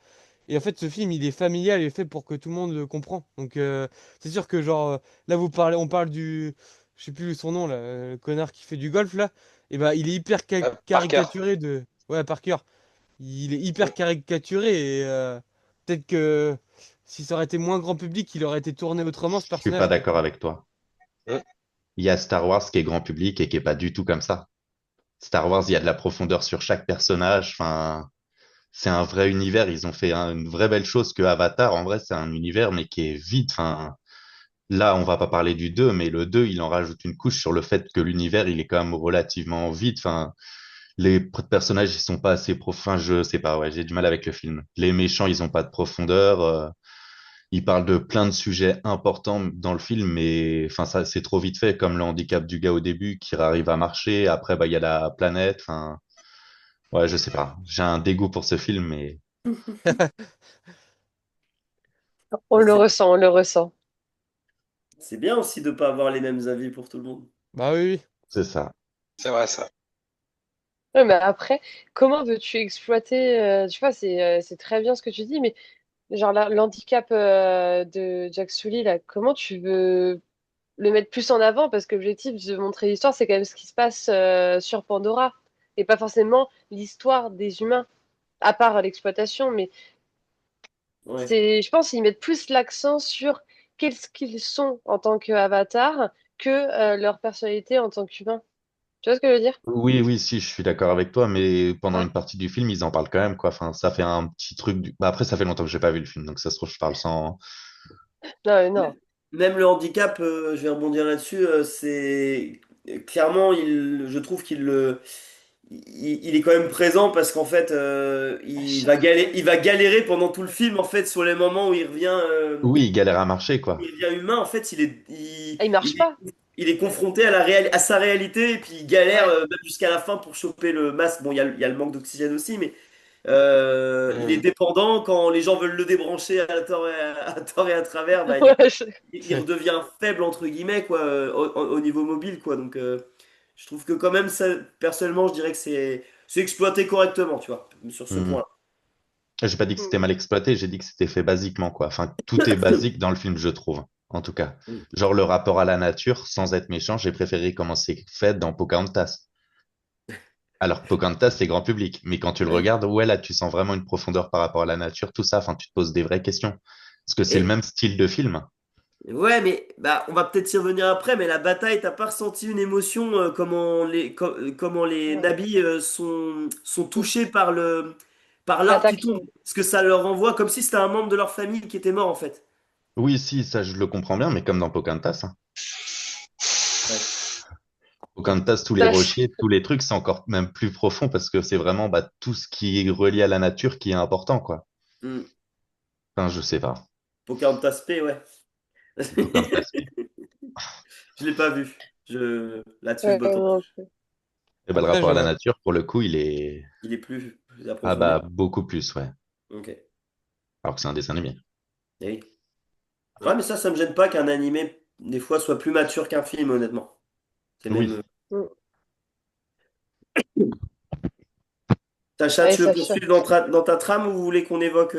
Et en fait, ce film, il est familial, il est fait pour que tout le monde le comprend. Donc, c'est sûr que, genre, là, on parle je sais plus son nom, là, le connard qui fait du golf, là. Et bah, il est hyper Par cœur. caricaturé de. Ouais, Parker. Il est hyper Mm. caricaturé et peut-être que si ça aurait été moins grand public, il aurait été tourné autrement, ce Je suis pas personnage. d'accord avec toi. Mm. Il y a Star Wars qui est grand public et qui est pas du tout comme ça. Star Wars, il y a de la profondeur sur chaque personnage. Enfin, c'est un vrai univers. Ils ont fait une vraie belle chose que Avatar. En vrai, c'est un univers, mais qui est vide. Enfin, là, on va pas parler du 2, mais le 2, il en rajoute une couche sur le fait que l'univers, il est quand même relativement vide. Enfin, les personnages, ils sont pas assez profonds. Je sais pas, ouais, j'ai du mal avec le film. Les méchants, ils ont pas de profondeur. Il parle de plein de sujets importants dans le film, mais enfin ça c'est trop vite fait, comme le handicap du gars au début qui arrive à marcher. Après, bah il y a la planète. Enfin, ouais, je sais pas. J'ai un dégoût pour ce film, mais On Bah, le ressent, on le ressent. c'est bien aussi de pas avoir les mêmes avis pour tout le monde. Bah oui, oui. c'est ça. C'est vrai, ça. Ouais, mais après, comment veux-tu exploiter, tu vois, c'est très bien ce que tu dis, mais genre l'handicap de Jack Sully, là, comment tu veux le mettre plus en avant? Parce que l'objectif de montrer l'histoire, c'est quand même ce qui se passe sur Pandora, et pas forcément l'histoire des humains, à part l'exploitation, mais Ouais. je pense qu'ils mettent plus l'accent sur qu'est-ce qu'ils sont en tant qu'avatar que leur personnalité en tant qu'humain. Tu vois ce que je veux dire? Oui, oui, si, je suis d'accord avec toi, mais pendant Ouais. une partie du film, ils en parlent quand même, quoi. Enfin, ça fait un petit truc. Bah, après, ça fait longtemps que j'ai pas vu le film, donc ça se trouve, je parle sans. Non, non. Même le handicap, je vais rebondir là-dessus, c'est clairement, je trouve il est quand même présent parce qu'en fait, il va galérer pendant tout le film en fait sur les moments Oui, il galère à marcher, où quoi. il devient humain. En fait, Ah, il marche pas. il est confronté à à sa réalité et puis il galère Ouais. même jusqu'à la fin pour choper le masque. Bon, il y a le manque d'oxygène aussi, mais il est Mm. dépendant quand les gens veulent le débrancher à tort à tort et à travers. Bah, Ouais, il redevient faible entre guillemets quoi au niveau mobile quoi donc je trouve que quand même ça personnellement je dirais que c'est exploité correctement tu vois sur ce Mhm. point-là. J'ai pas dit que c'était mal exploité, j'ai dit que c'était fait basiquement, quoi. Enfin, tout est basique dans le film, je trouve, en tout cas. Mm. Genre le rapport à la nature, sans être méchant, j'ai préféré comment c'est fait dans Pocahontas. Alors que Pocahontas, c'est grand public, mais quand tu le Oui. regardes, ouais, là, tu sens vraiment une profondeur par rapport à la nature, tout ça. Enfin, tu te poses des vraies questions. Parce que c'est le Et même style de film. ouais mais bah on va peut-être y revenir après mais la bataille t'as pas ressenti une émotion comment les ouais. nabis sont touchés par le par l'arbre qui L'attaque. tombe parce que ça leur renvoie comme si c'était un membre de leur famille qui était mort en fait. Oui, si, ça, je le comprends bien, mais comme dans Pocahontas, hein. Ouais. Pocahontas, tous les Sache. rochers, tous les trucs, c'est encore même plus profond parce que c'est vraiment bah, tout ce qui est relié à la nature qui est important, quoi. Mm. Enfin, je sais pas. Pocahontas P ouais. Pocahontas. Je l'ai pas vu. Là-dessus, je Ouais, botte en non. touche. Et bah, le Après, rapport à la je... nature, pour le coup, il est Il est plus ah approfondi. bah beaucoup plus, ouais. Ok. Alors que c'est un dessin animé. Eh oui. Ouais, mais ça me gêne pas qu'un animé, des fois, soit plus mature qu'un film, honnêtement. C'est même. Oui. Mm. Sacha, Allez, tu veux Sacha. poursuivre dans ta trame ou vous voulez qu'on évoque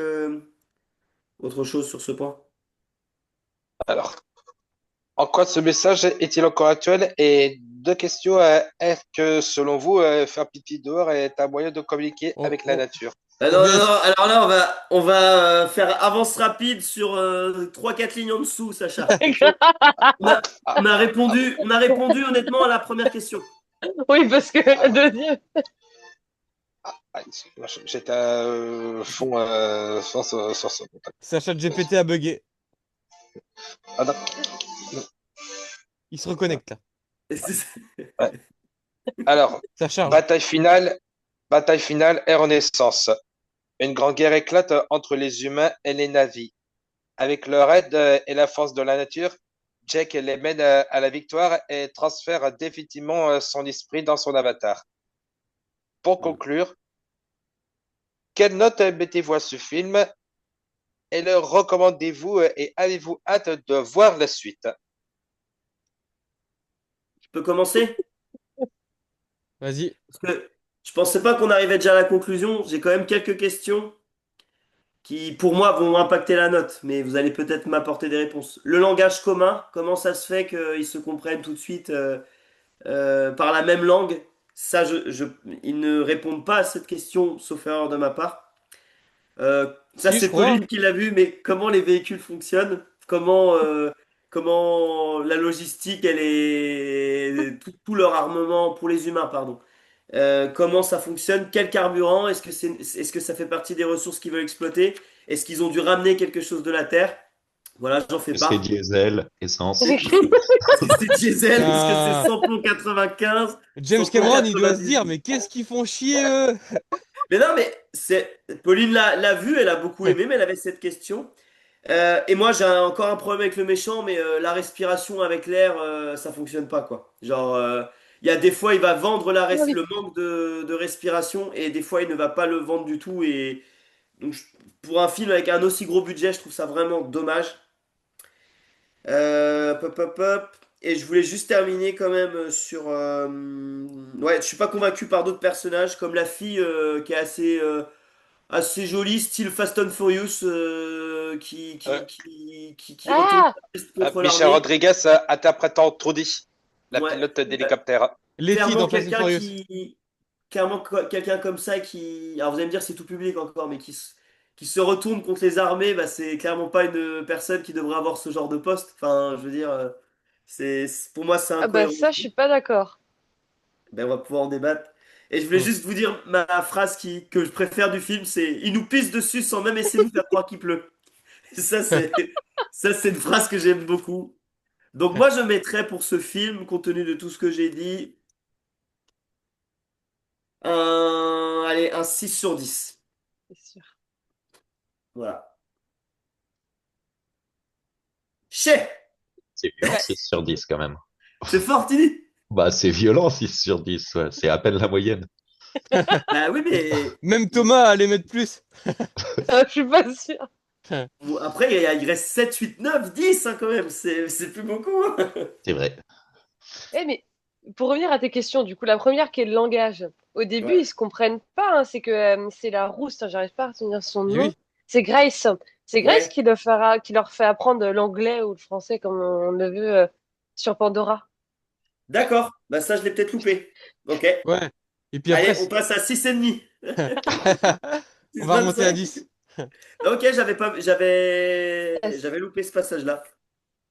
autre chose sur ce point? Alors, en quoi ce message est-il encore actuel? Et deux questions. Est-ce que, selon vous, faire pipi dehors est un moyen de communiquer On, avec la on- nature? Ah on non, non, vient... non, alors là, on va faire avance rapide sur 3-4 lignes en dessous, Sacha. Ok. On a, Ah, on a répondu honnêtement à la première question. Oui, parce que la ah, deuxième. excuse-moi, j'étais à fond sur ce contact. Sacha GPT a bugué. Ah, non. Il se reconnecte là. Ouais. Alors, Ça charge. bataille finale, bataille finale et renaissance. Une grande guerre éclate entre les humains et les navis. Avec leur aide et la force de la nature, Jack les mène à la victoire et transfère définitivement son esprit dans son avatar. Pour conclure, quelle note mettez-vous à ce film et le recommandez-vous et avez-vous hâte de voir la suite? Je peux commencer? Vas-y. Parce que Je pensais pas qu'on arrivait déjà à la conclusion. J'ai quand même quelques questions qui, pour moi, vont impacter la note, mais vous allez peut-être m'apporter des réponses. Le langage commun, comment ça se fait qu'ils se comprennent tout de suite par la même langue? Ça, ils ne répondent pas à cette question, sauf erreur de ma part. Ça, Si, je c'est crois. Pauline qui l'a vu, mais comment les véhicules fonctionnent? Comment la logistique, elle est tout leur armement pour les humains, pardon. Comment ça fonctionne? Quel carburant? Est-ce que ça fait partie des ressources qu'ils veulent exploiter? Est-ce qu'ils ont dû ramener quelque chose de la Terre? Voilà, j'en fais Que c'est part. diesel, essence. Et si c'est diesel, est-ce que c'est Putain. samplon 95, James samplon Cameron, il doit se dire, 98? mais qu'est-ce qu'ils font chier, eux? Mais non, mais Pauline l'a vu, elle a beaucoup aimé, mais elle avait cette question. Et moi, j'ai encore un problème avec le méchant, mais la respiration avec l'air, ça fonctionne pas, quoi. Genre, il y a des fois, il va vendre le manque de respiration, et des fois, il ne va pas le vendre du tout. Et donc, pour un film avec un aussi gros budget, je trouve ça vraiment dommage. Pop, pop, pop. Et je voulais juste terminer quand même sur. Ouais, je suis pas convaincu par d'autres personnages, comme la fille qui est assez jolie, style Fast and Furious, Euh, qui retourne Ah! contre Michel l'armée. Rodriguez interprétant Trudy, la Ouais. pilote Euh, d'hélicoptère. Letty clairement, dans Fast and quelqu'un Furious. qui. Clairement, quelqu'un comme ça qui. Alors, vous allez me dire, c'est tout public encore, mais qui se retourne contre les armées, bah, c'est clairement pas une personne qui devrait avoir ce genre de poste. Enfin, je veux dire, pour moi, c'est Ah bah incohérent ça, je suis aussi. pas d'accord. Ben, on va pouvoir en débattre. Et je voulais Hmm. juste vous dire ma phrase que je préfère du film, c'est il nous pisse dessus sans même essayer de nous faire croire qu'il pleut. Ça, c'est ça, c'est une phrase que j'aime beaucoup. Donc moi, je mettrais pour ce film, compte tenu de tout ce que j'ai dit, allez, un 6 sur 10. C'est sûr. Voilà. Chez! C'est violent, Ouais. 6 sur 10 quand même. C'est fort, Tini? Bah, c'est violent, 6 sur 10, ouais. C'est à peine la moyenne. Bah oui, mais Même Thomas allait mettre plus. Ah, je suis pas sûre. bon, après, il reste 7, 8, 9, 10 hein, quand même. C'est plus beaucoup, hein. C'est vrai. Eh, mais pour revenir à tes questions, du coup, la première qui est le langage. Au début, Ouais. ils se comprennent pas, hein. C'est que c'est la rousse, hein, j'arrive pas à retenir son Et nom. oui. C'est Grace. C'est Grace Ouais. qui leur fait apprendre l'anglais ou le français, comme on le veut, sur Pandora. D'accord. Bah ça, je l'ai peut-être loupé. Ok. Ouais. Et puis après, Allez, on passe à 6,5. on va remonter à 6,25. 10. Ok, j'avais loupé ce passage-là.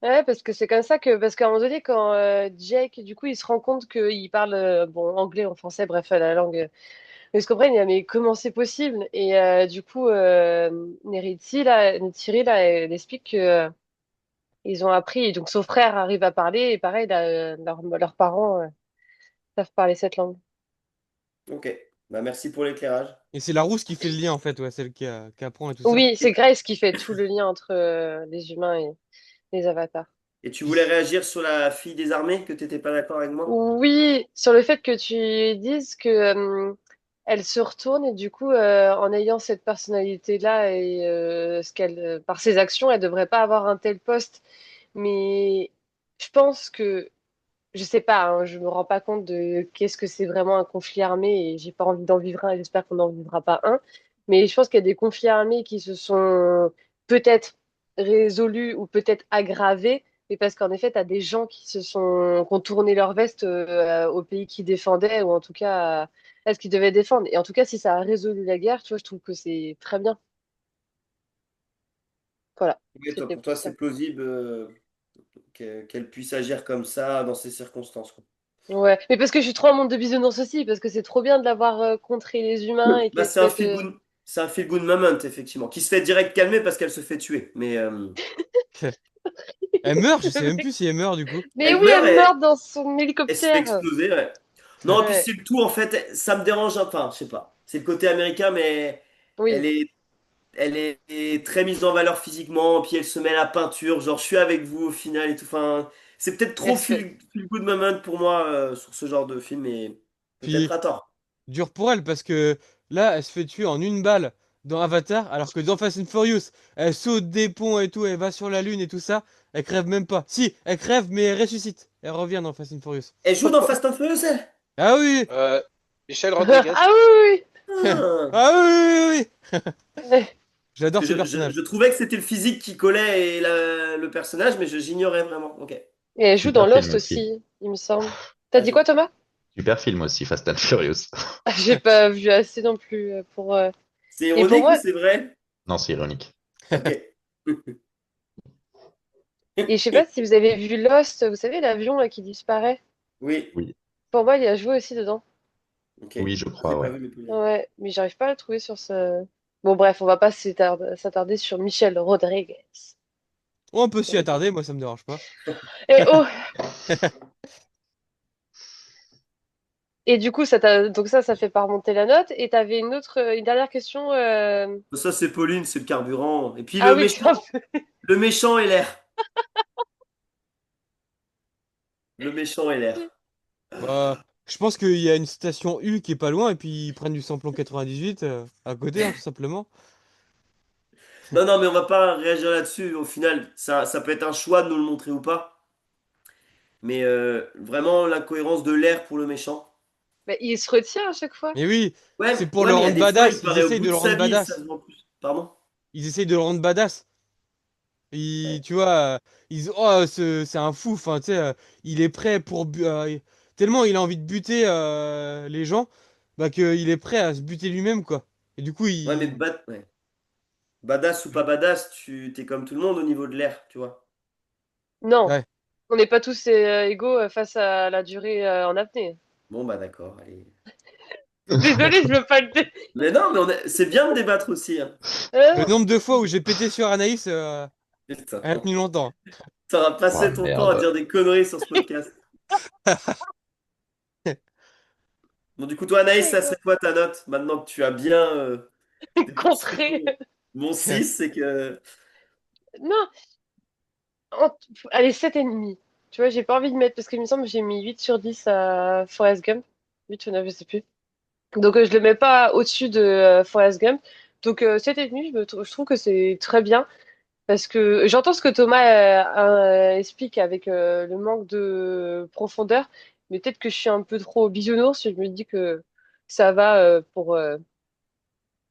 Ouais, parce que c'est comme ça que, parce qu'à un moment donné, quand Jake, du coup, il se rend compte qu'il parle, bon, anglais ou français, bref, la langue, ils se comprennent, il dit, mais comment c'est possible? Et du coup, Neytiri, là, elle explique que ils ont appris, et donc son frère arrive à parler, et pareil, là, leurs parents savent parler cette langue. Ok. Bah merci pour l'éclairage. Et c'est la rousse qui fait le lien, en fait, ouais, celle qui apprend et tout ça. Oui, c'est Grace qui fait tout le lien entre les humains et les avatars. Et tu voulais Puis- réagir sur la fille des armées, que t'étais pas d'accord avec moi? Oui, sur le fait que tu dises que elle se retourne et du coup, en ayant cette personnalité-là et par ses actions, elle devrait pas avoir un tel poste. Mais je pense que, je sais pas, hein, je me rends pas compte de qu'est-ce que c'est vraiment un conflit armé et j'ai pas envie d'en vivre un et j'espère qu'on n'en vivra pas un. Mais je pense qu'il y a des conflits armés qui se sont peut-être résolus ou peut-être aggravés, mais parce qu'en effet, tu as des gens qui ont tourné leur veste au pays qu'ils défendaient ou en tout cas à ce qu'ils devaient défendre. Et en tout cas, si ça a résolu la guerre, tu vois, je trouve que c'est très bien. Voilà, Oui, c'était pour pour toi, ça. c'est plausible qu'elle puisse agir comme ça dans ces circonstances, quoi. Ouais, mais parce que je suis trop en monde de bisounours aussi, parce que c'est trop bien de l'avoir contré les humains et Bah, qu'elle se mette. c'est un feel good moment, effectivement, qui se fait direct calmer parce qu'elle se fait tuer. Mais Elle meurt, je sais même plus si elle meurt, du coup. Mais elle oui, meurt elle et meurt dans son elle se fait hélicoptère. exploser, ouais. Non, puis Ouais, c'est le tout, en fait, ça me dérange, enfin, je sais pas. C'est le côté américain, mais elle oui. est, elle est très mise en valeur physiquement, puis elle se met à la peinture, genre, je suis avec vous au final et tout. Enfin, c'est peut-être trop Elle se fait. feel good moment pour moi sur ce genre de film, et peut-être Puis, à tort. dur pour elle, parce que là, elle se fait tuer en une balle dans Avatar, alors que dans Fast and Furious, elle saute des ponts et tout, elle va sur la lune et tout ça, elle crève même pas. Si, elle crève, mais elle ressuscite. Elle revient dans Fast and Furious. Elle joue dans Fast and Furious, elle? Ah oui! Euh, Michel Rodriguez. Ah oui, Ah. Ah oui, oui, oui, oui. oui, oui. J'adore ce Je personnage. trouvais que c'était le physique qui collait et le personnage, mais j'ignorais vraiment. Ok. Et elle joue dans Super film Lost aussi. aussi, il me semble. T'as Ah, dit quoi, Thomas? Super film aussi, Fast and Furious. Ah, j'ai pas vu assez non plus pour. C'est Et pour ironique ou moi, c'est vrai? Non, c'est ironique. Ok. et je sais pas si vous avez vu Lost, vous savez, l'avion là qui disparaît. Oui. Oui, Pour moi, il a joué aussi dedans. Ok. oui, je J'ai crois, pas ouais. vu, mais tout bien. Ouais, mais j'arrive pas à le trouver sur ce. Bon, bref, on va pas s'attarder sur Michel Rodriguez. On peut s'y attarder, moi ça me dérange pas. Et oh! Et du coup, donc ça fait pas remonter la note. Et t'avais une dernière question. Ça, c'est Pauline, c'est le carburant. Et puis Ah oui, c'est un peu. le méchant et l'air. Le méchant et l'air. Bah, je pense qu'il y a une station U qui est pas loin et puis ils prennent du samplon 98 à côté, hein, tout simplement. Non, non, mais on va pas réagir là-dessus. Au final, ça peut être un choix de nous le montrer ou pas. Mais vraiment, l'incohérence de l'air pour le méchant. Bah, il se retient à chaque fois. Mais oui, c'est Ouais, pour ouais, le mais il y a rendre des fois, il badass. Ils paraît au essayent bout de de le sa rendre vie, ça badass. se voit plus. Pardon? Ils essayent de le rendre badass. Ouais. Tu vois, oh, c'est un fou. Enfin, tu sais, il est prêt pour tellement il a envie de buter les gens, bah qu'il est prêt à se buter lui-même, quoi. Et du coup, Ouais, mais il. ouais. Badass ou pas badass, tu t'es comme tout le monde au niveau de l'air, tu vois. Non, Ouais. on n'est pas tous égaux face à la durée en apnée. Bon, bah d'accord, allez. Désolée, je veux pas le dire. Mais non, mais c'est bien de débattre aussi, hein. Le nombre de fois où j'ai pété sur Anaïs, Putain. elle a tenu longtemps. T'auras Oh passé ton temps à merde. dire des conneries sur ce podcast. Bon, du coup, toi, Anaïs, ça serait quoi ta note? Maintenant que tu as bien dépensé Contré. mon 6, c'est que... Non, en- allez, 7,5. Tu vois, j'ai pas envie de mettre, parce qu'il me semble que j'ai mis 8 sur 10 à Forrest Gump. 8 ou 9, je sais plus. Donc je le mets pas au-dessus de Forrest Gump. Donc 7,5, je trouve que c'est très bien. Parce que j'entends ce que Thomas explique avec le manque de profondeur. Mais peut-être que je suis un peu trop bisounours. Je me dis que ça va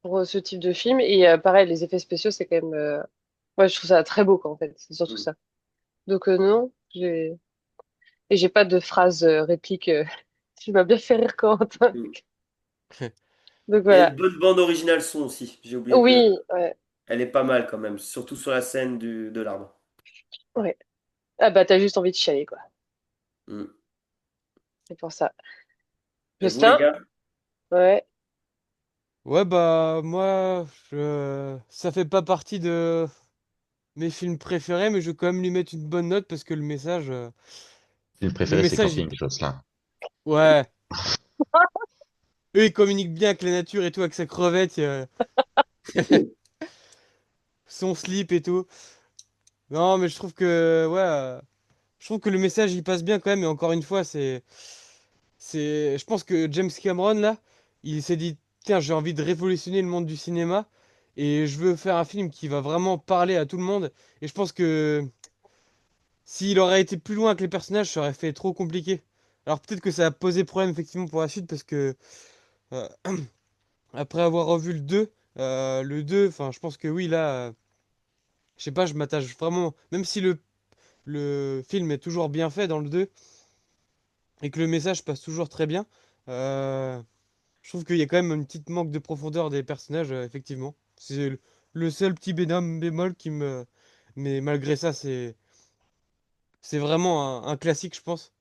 pour ce type de film. Et pareil, les effets spéciaux, c'est quand même... ouais, je trouve ça très beau, quoi, en fait. C'est surtout Hmm. ça. Donc non, et j'ai pas de phrase réplique. Tu m'as bien fait rire, Corentin. Hmm. Donc Il y a une voilà. bonne bande originale son aussi. J'ai oublié de... Oui, ouais, Elle est pas mal quand même, surtout sur la scène de l'arbre. ouais. Ah bah t'as juste envie de chialer, quoi. Hmm. C'est pour ça. Et vous, les Justin? gars? Ouais. Ouais, bah, moi, ça fait pas partie de mes films préférés, mais je vais quand même lui mettre une bonne note parce que Film le préféré, c'est message, Camping, Jocelyn. ouais, eux, ils communiquent bien avec la nature et tout, avec sa crevette, son slip et tout. Non, mais je trouve que le message, il passe bien quand même, et encore une fois, je pense que James Cameron, là, il s'est dit, tiens, j'ai envie de révolutionner le monde du cinéma, et je veux faire un film qui va vraiment parler à tout le monde, et je pense que s'il aurait été plus loin que les personnages, ça aurait fait trop compliqué. Alors peut-être que ça a posé problème effectivement pour la suite parce que euh, après avoir revu le 2, enfin je pense que oui là, je sais pas, je m'attache vraiment, même si le film est toujours bien fait dans le 2 et que le message passe toujours très bien, euh, je trouve qu'il y a quand même une petite manque de profondeur des personnages, effectivement. C'est le seul petit bémol qui me... Mais malgré ça, c'est vraiment un classique, je pense.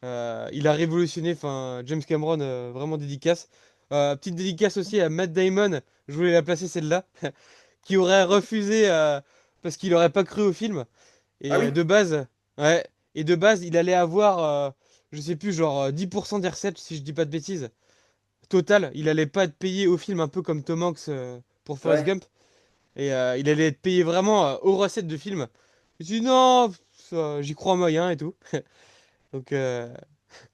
Il a révolutionné, enfin, James Cameron, vraiment dédicace. Petite dédicace aussi à Matt Damon, je voulais la placer celle-là, qui aurait refusé parce qu'il aurait pas cru au film. Ah Et oui? ouais, et de base, il allait avoir, je sais plus, genre 10% des recettes, si je dis pas de bêtises. Total, il allait pas être payé au film, un peu comme Tom Hanks pour Forrest Ouais. Gump. Et il allait être payé vraiment aux recettes de film. Je dis non, j'y crois moyen et tout. Donc,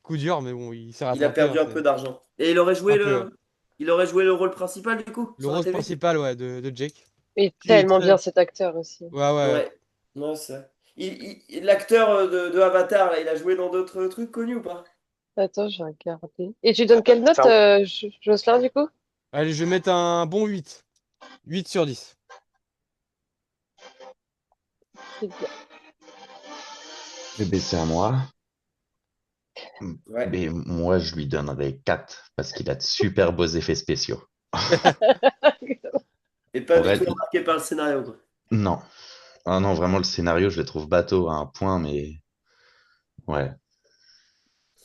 coup dur, mais bon, il s'est Il a rattrapé, hein, perdu un peu c'est d'argent. Et il aurait joué un peu, ouais. Il aurait joué le rôle principal du coup Le sur la rôle TV? principal, ouais, de Jake. Il est Qui est tellement très... bien cet acteur aussi. Ouais, ouais. Ouais. Non, ça. L'acteur de Avatar, là, il a joué dans d'autres trucs connus ou pas? Attends, je vais regarder. Et tu donnes quelle note, Enfin, Jocelyn, du coup? Allez, je vais mettre un bon 8. 8/10. Très bien. Eh ben, c'est à moi. Ouais. Mais moi, je lui donnerais 4 parce qu'il a de super beaux effets spéciaux. Et pas Pour du tout être... marqué par le scénario, quoi. Non. Ah non, vraiment, le scénario, je le trouve bateau à un point, mais ouais.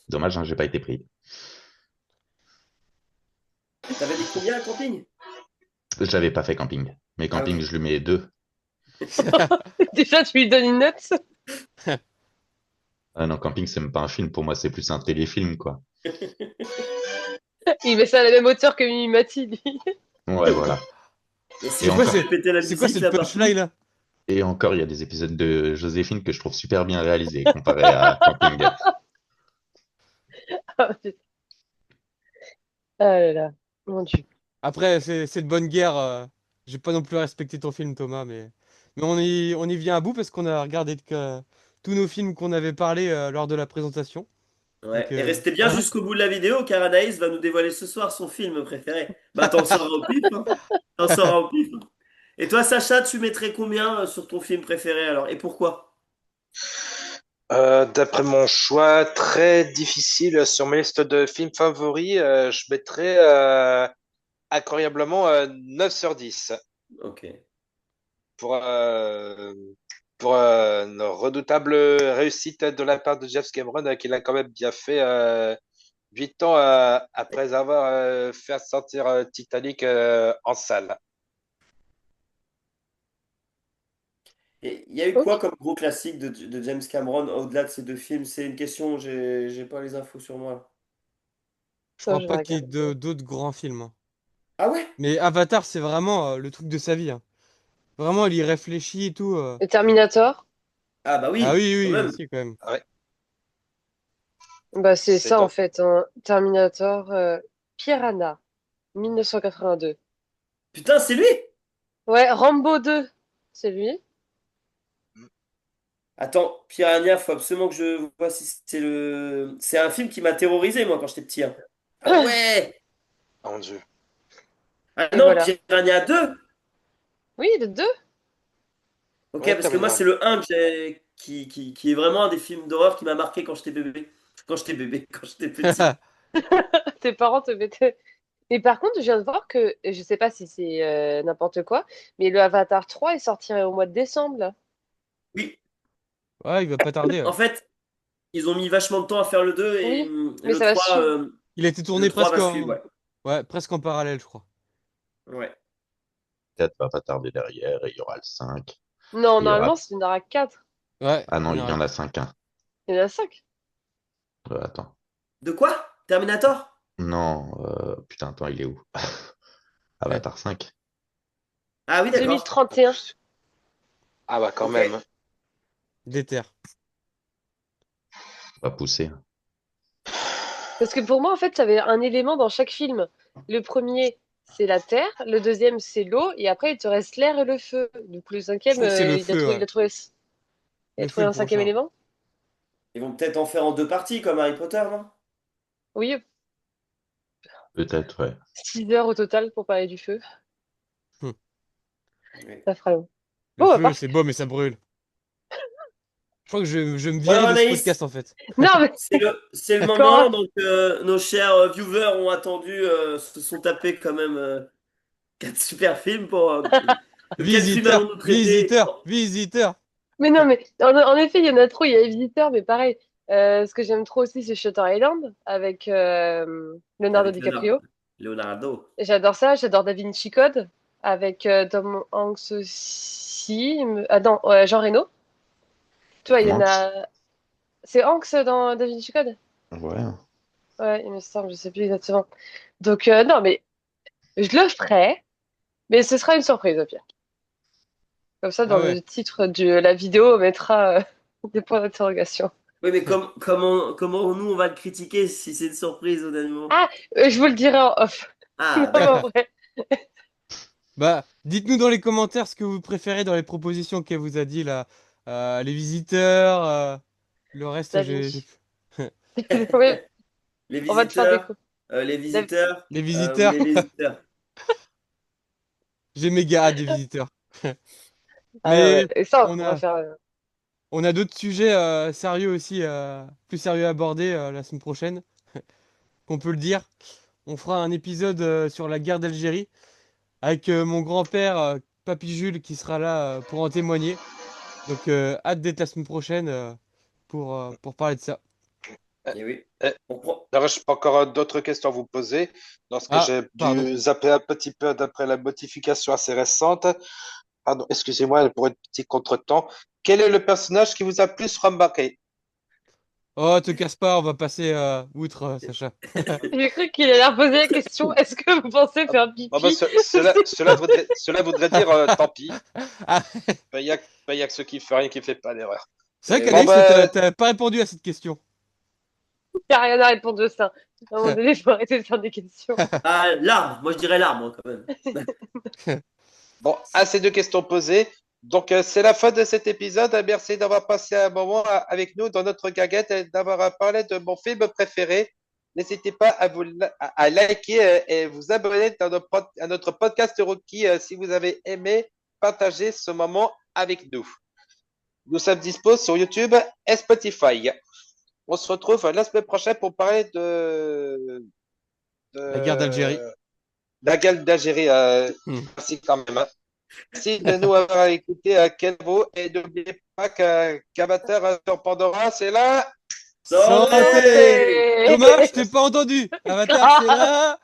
Dommage, hein, j'ai pas été pris. T'avais dit combien à camping? J'avais pas fait camping. Mais Ah, camping, ok. je lui mets 2. Déjà, tu lui donnes une note? Ah non, camping, c'est même pas un film. Pour moi, c'est plus un téléfilm, quoi. Il met ça à la même hauteur que Mimimati, lui. Ouais, voilà. Et si Et C'est quoi, je encore, fais péter la c'est quoi musique cette là-bas? punchline là? et encore, il y a des épisodes de Joséphine que je trouve super bien réalisés comparé à camping. Ah, putain. Ah là là, mon Dieu. Après, c'est de bonne guerre. J'ai pas non plus respecté ton film, Thomas, mais on y vient à bout parce qu'on a regardé tous nos films qu'on avait parlé lors de la présentation. Ouais. Donc Et restez bien voilà. jusqu'au bout de la vidéo car Anaïs va nous dévoiler ce soir son film préféré. Bah t'en sauras au pif, hein. T'en sauras au pif, hein. Et toi, Sacha, tu mettrais combien sur ton film préféré alors? Et pourquoi? d'après mon choix très difficile sur ma liste de films favoris, je mettrais incroyablement 9 sur 10 Ok. pour, pour une redoutable réussite de la part de James Cameron, qu'il a quand même bien fait 8 ans après avoir fait sortir Titanic en salle. Et il y a eu quoi Ok. comme gros classique de James Cameron au-delà de ces deux films? C'est une question, j'ai pas les infos sur moi. Je Attends, crois je vais pas qu'il y ait regarder. d'autres grands films, hein. Ah ouais? Mais Avatar, c'est vraiment le truc de sa vie, hein. Vraiment, il y réfléchit et tout. Le Terminator? Ah bah Ah oui, oui, quand oui, même. aussi quand même. Ouais, Bah, c'est c'est ça, en donc. fait, hein. Terminator, Piranha, 1982. Putain, c'est lui! Ouais, Rambo 2, c'est lui. Attends, Piranha, faut absolument que je vois si c'est le. C'est un film qui m'a terrorisé, moi, quand j'étais petit, hein. Ah ouais! Mon Dieu. Ah Et non, voilà. Piranha 2. Oui, le 2. Ok, Ouais, parce que moi, Terminator. c'est le un que qui est vraiment un des films d'horreur qui m'a marqué quand j'étais bébé. Quand j'étais petit. Tes parents te mettaient. Mais par contre, je viens de voir que, je sais pas si c'est n'importe quoi, mais le Avatar 3 est sorti au mois de décembre, là. Oui, Ouais, il va pas tarder, ouais. en fait, ils ont mis vachement de temps à faire le 2 et Oui, mais le ça va 3 suivre. Il a été le tourné 3 presque va suivre, en... ouais. Ouais, presque en parallèle, je crois. Ouais. Peut-être va pas tarder derrière et il y aura le 5. Non, Il y normalement, aura... il y en aura 4. Ouais, Ah il non, y en il y aura en a quatre. 5 hein. Il y en a 5. Attends. De quoi? Terminator? Non, putain, attends, il est où? Avatar 5. Ah oui, d'accord. 2031. Ah bah quand Ok. même. Déter. On va pousser. Parce que pour moi, en fait, ça avait un élément dans chaque film. Le premier, c'est la terre. Le deuxième, c'est l'eau. Et après, il te reste l'air et le feu. Du coup, le Je cinquième, crois que c'est le il a feu, trouvé, ouais. il a Le feu, trouvé le un cinquième prochain. élément. Ils vont peut-être en faire en deux parties comme Harry Potter, non? Oui, Peut-être, ouais. 6 heures au total pour parler du feu. Hum. Oui. Ça fera long. Le Bon, bah, feu, parfait. c'est beau, mais ça brûle. Je crois que je vais me Bon alors virer de ce Anaïs, podcast, en fait. Non, mais c'est le moment, d'accord. donc nos chers viewers ont attendu, se sont tapés quand même quatre super films pour... de quel film Visiteur, allons-nous traiter? visiteur, visiteur. Mais non, mais en effet, il y en a trop. Il y a les visiteurs, mais pareil. Ce que j'aime trop aussi, c'est Shutter Island avec Leonardo Avec DiCaprio. Leonardo. J'adore ça. J'adore Da Vinci Code avec Tom Hanks aussi. Ah non, Jean Reno. Tu vois, il y en Manx? a. C'est Hanks dans Da Vinci Code? Ouais. Ouais, il me semble, je sais plus exactement. Donc, non, mais je le ferai, mais ce sera une surprise au pire. Comme ça, dans Ah ouais. le titre de la vidéo, on mettra des points d'interrogation. Oui, mais comment nous on va le critiquer si c'est une surprise au dernier moment? Ah, je vous le dirai en off. Non, Ah, mais en d'accord. vrai. Bah, dites-nous dans les commentaires ce que vous préférez dans les propositions qu'elle vous a dit là. Les visiteurs, le reste, Da j'ai. Vinci. Oui. Les On va te faire visiteurs, découvrir. les visiteurs, Les oui, visiteurs. les visiteurs. J'ai méga hâte des visiteurs. Ah non, Mais et ça, on on va a, faire. on a d'autres sujets sérieux aussi, plus sérieux à aborder la semaine prochaine, qu'on peut le dire. On fera un épisode sur la guerre d'Algérie avec mon grand-père, Papy Jules, qui sera là pour en témoigner. Donc, hâte d'être la semaine prochaine pour parler de ça. Euh, Et oui. euh, On prend. Alors, je peux encore d'autres questions à vous poser. Lorsque Ah, j'ai pardon. dû zapper un petit peu d'après la notification assez récente. Pardon, excusez-moi pour un petit contretemps. Quel est le personnage qui vous a plus remarqué? Oh, te casse pas, on va passer outre, Sacha. J'ai cru qu'il allait reposer la question, est-ce que vous pensez Ah, faire bon, bah, pipi? cela voudrait dire tant pis. Ah, Il y a que ceux qui font rien qui fait pas l'erreur. c'est vrai Bon, qu'Anaïs, ben, t'as pas répondu à cette question. Il n'y a rien à répondre de ça. À un moment donné, il faut arrêter de faire des questions. Ah, l'arbre. Moi, je dirais l'arbre, quand même. bon, assez de questions posées. Donc, c'est la fin de cet épisode. Merci d'avoir passé un moment avec nous dans notre gaguette et d'avoir parlé de mon film préféré. N'hésitez pas à liker et vous abonner à notre podcast Rocky si vous avez aimé partager ce moment avec nous. Nous sommes dispo sur YouTube et Spotify. On se retrouve la semaine prochaine pour parler La guerre d'Algérie. de la guerre d'Algérie. Hmm. Merci quand même, hein. Merci de nous avoir écouté à Kelvo et n'oubliez pas qu'Avatar sur Pandora, c'est là. Santé! Santé! Thomas, je t'ai pas entendu. Avatar, c'est là.